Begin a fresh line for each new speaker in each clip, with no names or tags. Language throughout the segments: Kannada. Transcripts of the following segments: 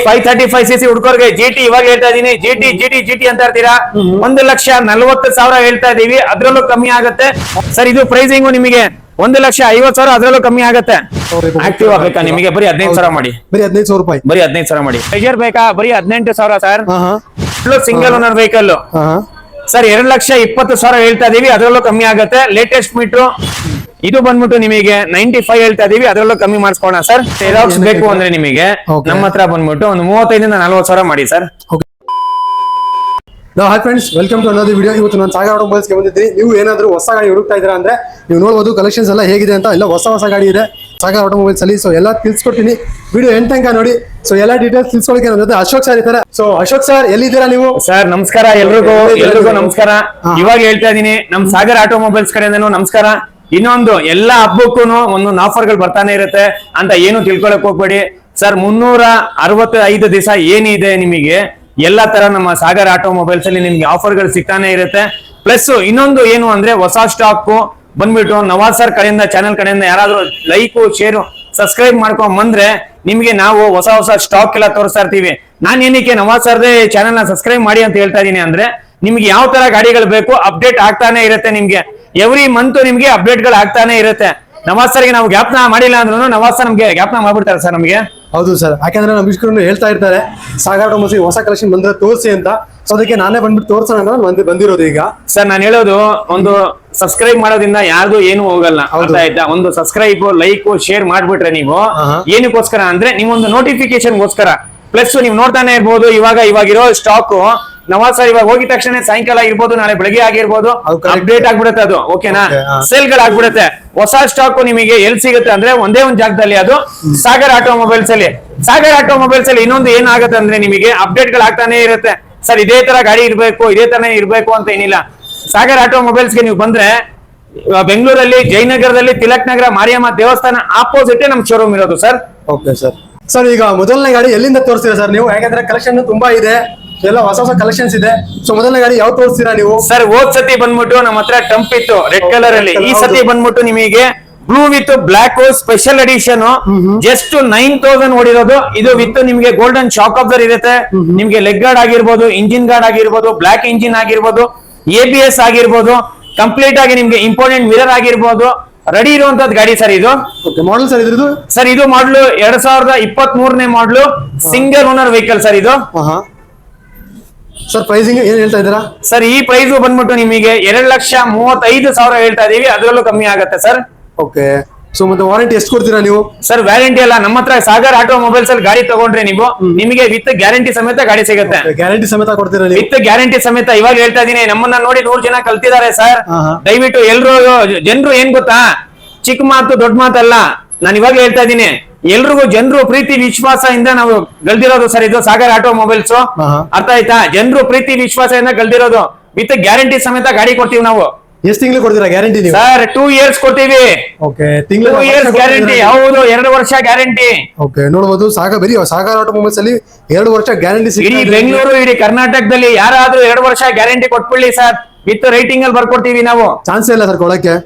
535cc ಹುಡ್ಕೋರ್ಗೆ GT ಇವಾಗ ಹೇಳ್ತಾ ಇದೀನಿ. GT ಅಂತ ಇರ್ತೀರಾ, 1,40,000 ಹೇಳ್ತಾ ಇದೀವಿ, ಅದ್ರಲ್ಲೂ ಕಮ್ಮಿ ಆಗುತ್ತೆ ಸರ್. ಇದು ಪ್ರೈಸಿಂಗು ನಿಮಗೆ 1,50,000, ಅದ್ರಲ್ಲೂ ಕಮ್ಮಿ ಆಗುತ್ತೆ. ಆಕ್ಟಿವ್ ಬೇಕಾ ನಿಮಗೆ? ಬರೀ 15,000 ಮಾಡಿ.
ಬರೀ 15,000 ರೂಪಾಯಿ.
ಬರೀ 15,000 ಮಾಡಿ. ಪ್ರೆಷರ್ ಬೇಕಾ? ಬರೀ 18,000 sir. Single owner vehicle sir. 2,20,000 ಹೇಳ್ತಾ ಇದೀವಿ, ಅದರಲ್ಲೂ ಕಮ್ಮಿ ಆಗುತ್ತೆ. ಲೇಟೆಸ್ಟ್ ಮೀಟ್ರು ಇದು ಬಂದ್ಬಿಟ್ಟು ನಿಮಗೆ 95 ಹೇಳ್ತಾ ಇದೀವಿ, ಅದರಲ್ಲೂ ಕಮ್ಮಿ ಮಾಡಿಸ್ಕೋಣ ಸರ್. ಜೆರಾಕ್ಸ್ ಬೇಕು ಅಂದ್ರೆ ನಿಮಗೆ ನಮ್ಮ ಹತ್ರ ಬಂದ್ಬಿಟ್ಟು ಒಂದು 35,000-40,000 ಮಾಡಿ sir.
Hi friends, welcome to another video. ಇವತ್ತು ನಾನು ಸಾಗರ್ ಆಟೋಮೊಬೈಲ್ಸ್ಗೆ ಬಂದಿದ್ದೀನಿ. ನೀವು ಏನಾದರೂ ಹೊಸ ಗಾಡಿ ಹುಡುಕ್ತಾ ಇದ್ದೀರಾ ಅಂದ್ರೆ ನೀವು ನೋಡ್ಬೋದು ಕಲೆಕ್ಷನ್ಸ್ ಎಲ್ಲ ಹೇಗಿದೆ ಅಂತ. ಎಲ್ಲ ಹೊಸ ಗಾಡಿ ಇದೆ ಸಾಗರ್ ಆಟೋಮೊಬೈಲ್ಸ್ ಅಲ್ಲಿ. ಸೊ ಎಲ್ಲ ತಿಳಿಸ್ಕೊಡ್ತೀನಿ, ವಿಡಿಯೋ ಎಂಡ್ ತನಕ ನೋಡಿ. ಸೊ ಎಲ್ಲ ಡೀಟೇಲ್ಸ್ ತಿಳ್ಸ್ಕೊಳ್ಳೋಕೆ ನನ್ನ ಜೊತೆ ಅಶೋಕ್ ಸರ್ ಇದ್ದಾರೆ. ಸೊ ಅಶೋಕ್ ಸರ್, ಎಲ್ಲಿದ್ದೀರಾ ನೀವು?
ಸರ್ ನಮಸ್ಕಾರ ಎಲ್ರಿಗೂ ನಮಸ್ಕಾರ. ಇವಾಗ ಹೇಳ್ತಾ ಇದೀನಿ, ನಮ್ ಸಾಗರ್ ಆಟೋಮೊಬೈಲ್ಸ್ ಕಡೆಯಿಂದನೂ ನಮಸ್ಕಾರ. ಇನ್ನೊಂದು ಎಲ್ಲ ಹಬ್ಬಕ್ಕೂ ಒಂದೊಂದು ಆಫರ್ಗಳು ಬರ್ತಾನೆ ಇರುತ್ತೆ ಅಂತ ಏನು ತಿಳ್ಕೊಳಕ್ ಹೋಗ್ಬೇಡಿ ಸರ್. 365 ದಿವಸ ಏನಿದೆ ನಿಮಗೆ ಎಲ್ಲಾ ತರ ನಮ್ಮ ಸಾಗರ್ ಆಟೋಮೊಬೈಲ್ಸ್ ಅಲ್ಲಿ ನಿಮ್ಗೆ ಆಫರ್ಗಳು ಸಿಗ್ತಾನೆ ಇರುತ್ತೆ. ಪ್ಲಸ್ ಇನ್ನೊಂದು ಏನು ಅಂದ್ರೆ ಹೊಸ ಸ್ಟಾಕ್ ಬಂದ್ಬಿಟ್ಟು ನವಾಜ್ ಸರ್ ಕಡೆಯಿಂದ, ಚಾನೆಲ್ ಕಡೆಯಿಂದ ಯಾರಾದ್ರೂ ಲೈಕ್, ಶೇರ್, ಸಬ್ಸ್ಕ್ರೈಬ್ ಮಾಡ್ಕೊಂಡ್ ಬಂದ್ರೆ ನಿಮ್ಗೆ ನಾವು ಹೊಸ ಸ್ಟಾಕ್ ಎಲ್ಲ ತೋರಿಸ್ತಾ ಇರ್ತೀವಿ. ನಾನ್ ಏನಕ್ಕೆ ನವಾಜ್ ಸರ್ದೇ ಚಾನೆಲ್ ನ ಸಬ್ಸ್ಕ್ರೈಬ್ ಮಾಡಿ ಅಂತ ಹೇಳ್ತಾ ಇದೀನಿ ಅಂದ್ರೆ, ನಿಮ್ಗೆ ಯಾವ ತರ ಗಾಡಿಗಳು ಬೇಕು ಅಪ್ಡೇಟ್ ಆಗ್ತಾನೆ ಇರುತ್ತೆ. ನಿಮ್ಗೆ ಎವ್ರಿ ಮಂತ್ ನಿಮ್ಗೆ ಅಪ್ಡೇಟ್ ಗಳು ಆಗ್ತಾನೆ ಇರುತ್ತೆ. ನವಾಜ್ ಸರ್ಗೆ ನಾವು ಜ್ಞಾಪನ ಮಾಡಿಲ್ಲ ಅಂದ್ರೂ ನವಾಜ್ ಸರ್ ನಮ್ಗೆ ಜ್ಞಾಪನ ಮಾಡ್ಬಿಡ್ತಾರೆ ಸರ್ ನಮಗೆ.
ಹೌದು ಸರ್, ಯಾಕಂದ್ರೆ ನಮ್ಮ ವೀಕ್ಷಕರು ಹೇಳ್ತಾ ಇರ್ತಾರೆ ಸಾಗರ್ ಆಟೋಮೊಬೈಲ್ಸ್ ಹೊಸ ಕಲೆಕ್ಷನ್ ಬಂದ್ರೆ ತೋರಿಸಿ ಅಂತ. ಸೊ ಅದಕ್ಕೆ ನಾನೇ ಬಂದ್ಬಿಟ್ಟು ತೋರ್ಸೋಣ ಅಂತ ಬಂದಿರೋದು ಈಗ.
ಸರ್ ನಾನು ಹೇಳೋದು, ಒಂದು ಸಬ್ಸ್ಕ್ರೈಬ್ ಮಾಡೋದ್ರಿಂದ ಯಾರ್ದು ಏನು ಹೋಗಲ್ಲ, ಅರ್ಥ ಆಯ್ತಾ? ಒಂದು ಸಬ್ಸ್ಕ್ರೈಬ್, ಲೈಕ್, ಶೇರ್ ಮಾಡ್ಬಿಟ್ರೆ ನೀವು ಏನಕ್ಕೋಸ್ಕರ ಅಂದ್ರೆ ನೀವೊಂದು ನೋಟಿಫಿಕೇಶನ್ಗೋಸ್ಕರ. ಪ್ಲಸ್ ನೀವು ನೋಡ್ತಾನೆ ಇರ್ಬೋದು, ಇವಾಗಿರೋ ಸ್ಟಾಕ್ ನವಾಜ್ ಸರ್ ಇವಾಗ ಹೋಗಿದ ತಕ್ಷಣ ಸಾಯಂಕಾಲ ಆಗಿರ್ಬೋದು, ನಾಳೆ ಬೆಳಗ್ಗೆ ಆಗಿರ್ಬೋದು, ಅಪ್ಡೇಟ್ ಆಗ್ಬಿಡುತ್ತೆ ಅದು. ಓಕೆನಾ? ಸೇಲ್ ಗಳು ಆಗ್ಬಿಡುತ್ತೆ. ಹೊಸ ಸ್ಟಾಕ್ ನಿಮಗೆ ಎಲ್ಲಿ ಸಿಗುತ್ತೆ ಅಂದ್ರೆ ಒಂದೇ ಒಂದು ಜಾಗದಲ್ಲಿ, ಅದು ಸಾಗರ್ ಆಟೋಮೊಬೈಲ್ಸ್ ಅಲ್ಲಿ. ಸಾಗರ್ ಆಟೋಮೊಬೈಲ್ಸ್ ಅಲ್ಲಿ ಇನ್ನೊಂದು ಏನಾಗುತ್ತೆ ಅಂದ್ರೆ ನಿಮಗೆ ಅಪ್ಡೇಟ್ ಗಳು ಆಗ್ತಾನೆ ಇರುತ್ತೆ ಸರ್. ಇದೇ ತರ ಗಾಡಿ ಇರ್ಬೇಕು, ಇದೇ ತರ ಇರ್ಬೇಕು ಅಂತ ಏನಿಲ್ಲ. ಸಾಗರ್ ಆಟೋಮೊಬೈಲ್ಸ್ ಗೆ ನೀವು ಬಂದ್ರೆ ಬೆಂಗಳೂರಲ್ಲಿ ಜಯನಗರದಲ್ಲಿ ತಿಲಕ್ ನಗರ ಮಾರಿಯಮ್ಮ ದೇವಸ್ಥಾನ ಆಪೋಸಿಟ್ ನಮ್ ಶೋರೂಮ್ ಇರೋದು ಸರ್.
Okay sir. ಸರ್ ಈಗ ಮೊದಲನೇ ಗಾಡಿ ಎಲ್ಲಿಂದ ತೋರಿಸ್ತೀರಾ ಸರ್ ನೀವು? ಯಾಕಂದ್ರೆ ಕಲೆಕ್ಷನ್ ತುಂಬಾ ಇದೆ, ಎಲ್ಲ ಹೊಸ ಕಲೆಕ್ಷನ್ಸ್ ಇದೆ. ಸೊ ಮೊದಲನೇ ಗಾಡಿ ಯಾವ ತೋರಿಸ್ತೀರಾ ನೀವು?
ಸರ್ ಹೋದ್ ಸತಿ ಬಂದ್ಬಿಟ್ಟು ನಮ್ಮ ಹತ್ರ ಟಂಪ್ ಇತ್ತು ರೆಡ್ ಕಲರ್ ಅಲ್ಲಿ. ಈ ಸತಿ ಬಂದ್ಬಿಟ್ಟು ನಿಮಗೆ blue with black special edition, just 9,000 ಓಡಿರೋದು. ಇದು ವಿತ್ ನಿಮ್ಗೆ ಗೋಲ್ಡನ್ ಶಾಕ್ ಅಬ್ಸರ್ ಇರುತ್ತೆ. ನಿಮ್ಗೆ ಲೆಗ್ ಗಾರ್ಡ್ ಆಗಿರ್ಬೋದು, ಇಂಜಿನ್ ಗಾರ್ಡ್ ಆಗಿರ್ಬೋದು, ಬ್ಲಾಕ್ ಇಂಜಿನ್ ಆಗಿರ್ಬೋದು, ABS ಆಗಿರ್ಬೋದು, ಕಂಪ್ಲೀಟ್ ಆಗಿ ನಿಮ್ಗೆ ಇಂಪಾರ್ಟೆಂಟ್ ಮಿರರ್ ಆಗಿರ್ಬೋದು, ರೆಡಿ ಇರುವಂತದ್ದು ಗಾಡಿ ಸರ್ ಇದು.
ಮಾಡಲ್ ಸರ್ ಇದ್ರದ್ದು?
ಸರ್ ಇದು ಮಾಡ್ಲು 2023ನೇ ಮಾಡ್ಲು, ಸಿಂಗಲ್ ಓನರ್ ವೆಹಿಕಲ್ ಸರ್ ಇದು.
ಸರ್ ಪ್ರೈಸಿಂಗ್ ಏನ್ ಹೇಳ್ತಾ ಇದ್ದೀರಾ?
ಸರ್ ಈ ಪ್ರೈಸ್ ಬಂದ್ಬಿಟ್ಟು ನಿಮಗೆ 2,35,000 ಹೇಳ್ತಾ ಇದೀವಿ, ಅದರಲ್ಲೂ ಕಮ್ಮಿ ಆಗುತ್ತೆ ಸರ್.
ಓಕೆ. ಸೊ ಮತ್ತೆ ವಾರಂಟಿ ಎಷ್ಟು ಕೊಡ್ತೀರಾ ನೀವು?
ಸರ್ ವ್ಯಾರಂಟಿ ಅಲ್ಲ, ನಮ್ಮ ಹತ್ರ ಸಾಗರ್ ಆಟೋಮೊಬೈಲ್ಸ್ ಅಲ್ಲಿ ಗಾಡಿ ತಗೊಂಡ್ರೆ ನೀವು ನಿಮಗೆ ವಿತ್ ಗ್ಯಾರಂಟಿ ಸಮೇತ ಗಾಡಿ ಸಿಗುತ್ತೆ.
ಗ್ಯಾರಂಟಿ ಸಮೇತ ಕೊಡ್ತೀರಾ ನೀವು?
ವಿತ್ ಗ್ಯಾರಂಟಿ ಸಮೇತ. ಇವಾಗ ಹೇಳ್ತಾ ಇದೀನಿ, ನಮ್ಮನ್ನ ನೋಡಿ 100 ಜನ ಕಲ್ತಿದ್ದಾರೆ ಸರ್. ದಯವಿಟ್ಟು ಜನರು ಏನ್ ಗೊತ್ತಾ, ಚಿಕ್ಕ ಮಾತು ದೊಡ್ಡ ಮಾತಲ್ಲ. ನಾನು ಇವಾಗ ಹೇಳ್ತಾ ಇದೀನಿ, ಎಲ್ರಿಗೂ ಜನರು ಪ್ರೀತಿ ವಿಶ್ವಾಸದಿಂದ ನಾವು ಗೆಲ್ದಿರೋದು ಸರ್ ಇದು ಸಾಗರ್ ಆಟೋಮೊಬೈಲ್ಸ್. ಅರ್ಥ ಆಯ್ತಾ? ಜನರು ಪ್ರೀತಿ ವಿಶ್ವಾಸದಿಂದ ಗೆಲ್ದಿರೋದು. ವಿತ್ ಗ್ಯಾರಂಟಿ ಸಮೇತ ಗಾಡಿ ಕೊಡ್ತೀವಿ ನಾವು.
ಎಷ್ಟು ತಿಂಗಳು ಕೊಡ್ತೀರಾ ಗ್ಯಾರಂಟಿ ನೀವು?
ಸರ್ 2 years ಕೊಡ್ತೀವಿ.
ಓಕೆ.
2 years guarantee. ಹೌದು, 2 ವರ್ಷ ಗ್ಯಾರಂಟಿ.
ಓಕೆ. ನೋಡಬಹುದು ಸಾಗರ್ ಆಟೋಮೊಬೈಲ್ಸ್ ಅಲ್ಲಿ 2 ವರ್ಷ ಗ್ಯಾರಂಟಿ ಸಿಗುತ್ತೆ.
ಇಡೀ ಬೆಂಗಳೂರು, ಇಡೀ ಕರ್ನಾಟಕದಲ್ಲಿ ಯಾರಾದ್ರೂ 2 ವರ್ಷ ಗ್ಯಾರಂಟಿ ಕೊಟ್ಬಿಡ್ಲಿ ಸರ್, ವಿತ್ ರೈಟಿಂಗ್ ಅಲ್ಲಿ ಬರ್ಕೊಡ್ತೀವಿ ನಾವು.
ಚಾನ್ಸ್ ಇಲ್ಲ ಸರ್ ಕೊಡಕ್ಕೆ.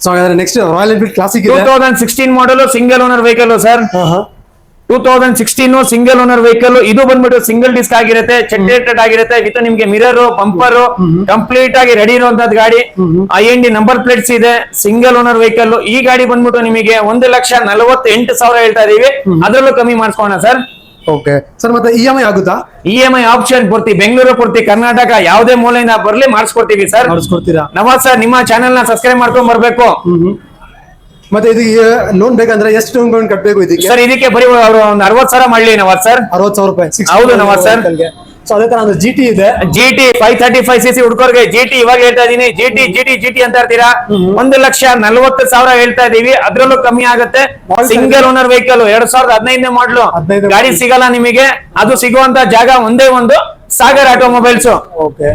ಸೊ ಹಾಗಾದ್ರೆ ನೆಕ್ಸ್ಟ್ ರಾಯಲ್ ಎನ್ಫೀಲ್ಡ್ ಕ್ಲಾಸಿಕ್ ಇದೆ,
2016 model, single owner vehicle sir. 2016 single owner vehicle. ಇದು ಬಂದ್ಬಿಟ್ಟು ಸಿಂಗಲ್ ಡಿಸ್ಕ್ ಆಗಿರುತ್ತೆ, ಚೆಕ್ ಆಗಿರುತ್ತೆ, ವಿತ್ ನಿಮ್ಗೆ ಮಿರರ್, ಬಂಪರ್ ಕಂಪ್ಲೀಟ್ ಆಗಿ ರೆಡಿ ಇರುವಂತದ್ದು ಗಾಡಿ. IND ನಂಬರ್ ಪ್ಲೇಟ್ಸ್ ಇದೆ, ಸಿಂಗಲ್ ಓನರ್ ವೆಹಿಕಲ್. ಈ ಗಾಡಿ ಬಂದ್ಬಿಟ್ಟು ನಿಮಗೆ 1,48,000 ಹೇಳ್ತಾ ಇದೀವಿ, ಅದರಲ್ಲೂ ಕಮ್ಮಿ ಮಾಡಿಸ್ಕೋಣ ಸರ್.
Okay sir. ಮತ್ತೆ EMI ಆಗುತ್ತಾ?
EMI ಆಪ್ಷನ್ ಪೂರ್ತಿ ಬೆಂಗಳೂರು, ಪೂರ್ತಿ ಕರ್ನಾಟಕ, ಯಾವುದೇ ಮೂಲೆಯಿಂದ ಬರ್ಲಿ ಮಾಡಿಸ್ಕೊಡ್ತೀವಿ ಸರ್.
ಮಾಡಿಸ್ಕೊಡ್ತೀರಾ?
ನವಾಜ್ ಸರ್ ನಿಮ್ಮ ಚಾನೆಲ್ ನ ಸಬ್ಸ್ಕ್ರೈಬ್ ಮಾಡ್ಕೊಂಡ್ ಬರ್ಬೇಕು.
ಮತ್ತೆ ಇದಕ್ಕೆ ಲೋನ್ ಬೇಕಂದ್ರೆ ಎಷ್ಟು ಲೋನ್ ಕಟ್ಟಬೇಕು ಇದಕ್ಕೆ?
ಸರ್ ಇದಕ್ಕೆ ಬರೀ ಅವರು ಒಂದು 60,000 ಮಾಡ್ಲಿ ನವಾಜ್ ಸರ್.
60,000 ರೂಪಾಯಿ.
ಹೌದು ನವಾಜ್ ಸರ್.
ಸೊ ಅದೇ ತರ ಒಂದು GT ಇದೆ,
GT 535cc ಹುಡ್ಕೋರ್ಗೆ GT ಇವಾಗ ಹೇಳ್ತಾ ಇದೀನಿ. GT ಅಂತ ಇರ್ತೀರಾ, 1,40,000 ಹೇಳ್ತಾ ಇದೀವಿ, ಅದ್ರಲ್ಲೂ ಕಮ್ಮಿ ಆಗುತ್ತೆ. ಸಿಂಗಲ್ ಓನರ್ ವೆಹಿಕಲ್, 2015ನೇ ಮಾಡ್ಲು. ಗಾಡಿ ಸಿಗಲ್ಲ ನಿಮಗೆ, ಅದು ಸಿಗುವಂತ ಜಾಗ ಒಂದೇ ಒಂದು, ಸಾಗರ್ ಆಟೋಮೊಬೈಲ್ಸ್.
Okay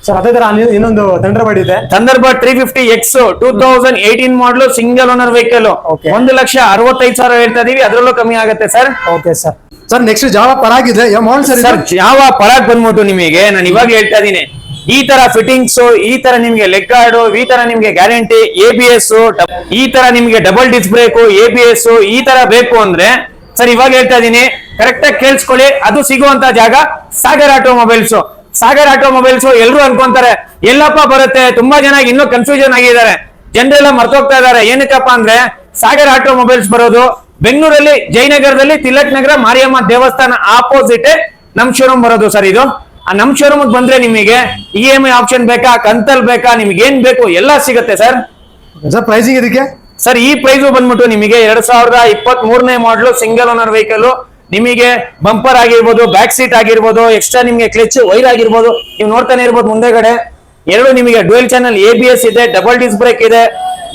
sir. ಅದೇ ತರ ಇನ್ನೊಂದು ಥಂಡರ್ಬರ್ಡ್ ಇದೆ,
ಥಂಡರ್ಬರ್ಡ್ 350X 2018 ಮಾಡಲು, ಸಿಂಗಲ್ ಓನರ್ ವೆಹಿಕಲ್, 1,65,000 ಹೇಳ್ತಾ ಇದೀವಿ, ಅದ್ರಲ್ಲೂ ಕಮ್ಮಿ ಆಗುತ್ತೆ sir.
Okay sir. Sir next Java Parag ಇದೆ,
ಸರ್ ಜಾವಾ ಪರಾಗ್ ಬಂದ್ಬಿಟ್ಟು ನಿಮಗೆ ನಾನು ಇವಾಗ ಹೇಳ್ತಾ ಇದೀನಿ, ಈ ತರ ಫಿಟ್ಟಿಂಗ್ಸ್, ಈ ತರ ನಿಮ್ಗೆ ಲೆಗ್ ಗಾರ್ಡ್, ಈ ತರ ನಿಮ್ಗೆ ಗ್ಯಾರಂಟಿ, ABS, ಈ ತರ ನಿಮ್ಗೆ ಡಬಲ್ ಡಿಸ್ಕ್ ಬ್ರೇಕ್, ABS ಈ ತರ ಬೇಕು ಅಂದ್ರೆ ಸರ್ ಇವಾಗ ಹೇಳ್ತಾ ಇದೀನಿ, ಕರೆಕ್ಟ್ ಆಗಿ ಕೇಳಿಸ್ಕೊಳ್ಳಿ. ಅದು ಸಿಗುವಂತ ಜಾಗ ಸಾಗರ್ ಆಟೋಮೊಬೈಲ್ಸ್. ಸಾಗರ್ ಆಟೋಮೊಬೈಲ್ಸ್ ಎಲ್ರು ಅನ್ಕೊಂತಾರೆ ಎಲ್ಲಪ್ಪ ಬರುತ್ತೆ, ತುಂಬಾ ಜನ ಇನ್ನೂ ಕನ್ಫ್ಯೂಷನ್ ಆಗಿದ್ದಾರೆ, ಜನರೆಲ್ಲ ಮರ್ತೋಗ್ತಾ ಇದಾರೆ. ಏನಕ್ಕಪ್ಪ ಅಂದ್ರೆ ಸಾಗರ್ ಆಟೋಮೊಬೈಲ್ಸ್ ಬರೋದು ಬೆಂಗಳೂರಲ್ಲಿ ಜಯನಗರದಲ್ಲಿ ತಿಲಕ್ ನಗರ ಮಾರಿಯಮ್ಮ ದೇವಸ್ಥಾನ ಆಪೋಸಿಟ್ ನಮ್ ಶೋರೂಮ್ ಬರೋದು ಸರ್. ಇದು ಆ ನಮ್ ಶೋರೂಮ್ ಬಂದ್ರೆ ನಿಮಗೆ EMI ಆಪ್ಷನ್ ಬೇಕಾ, ಕಂತಲ್ ಬೇಕಾ, ನಿಮ್ಗೆ ಏನ್ ಬೇಕು ಎಲ್ಲ ಸಿಗುತ್ತೆ ಸರ್.
ಸರ್ ಪ್ರೈಸಿಂಗ್ ಇದಕ್ಕೆ
ಸರ್ ಈ ಪ್ರೈಸ್ ಬಂದ್ಬಿಟ್ಟು ನಿಮಗೆ 2023ನೇ ಮಾಡಲು ಸಿಂಗಲ್ ಓನರ್ ವೆಹಿಕಲ್. ನಿಮಗೆ ಬಂಪರ್ ಆಗಿರ್ಬೋದು, ಬ್ಯಾಕ್ ಸೀಟ್ ಆಗಿರ್ಬೋದು, ಎಕ್ಸ್ಟ್ರಾ ನಿಮಗೆ ಕ್ಲಚ್ ವೈರ್ ಆಗಿರ್ಬೋದು, ನೀವು ನೋಡ್ತಾನೆ ಇರ್ಬೋದು ಮುಂದೆಗಡೆ ಎರಡು ನಿಮಗೆ ಡ್ಯುಯಲ್ ಚಾನಲ್ ABS ಇದೆ, ಡಬಲ್ ಡಿಸ್ಕ್ ಬ್ರೇಕ್ ಇದೆ,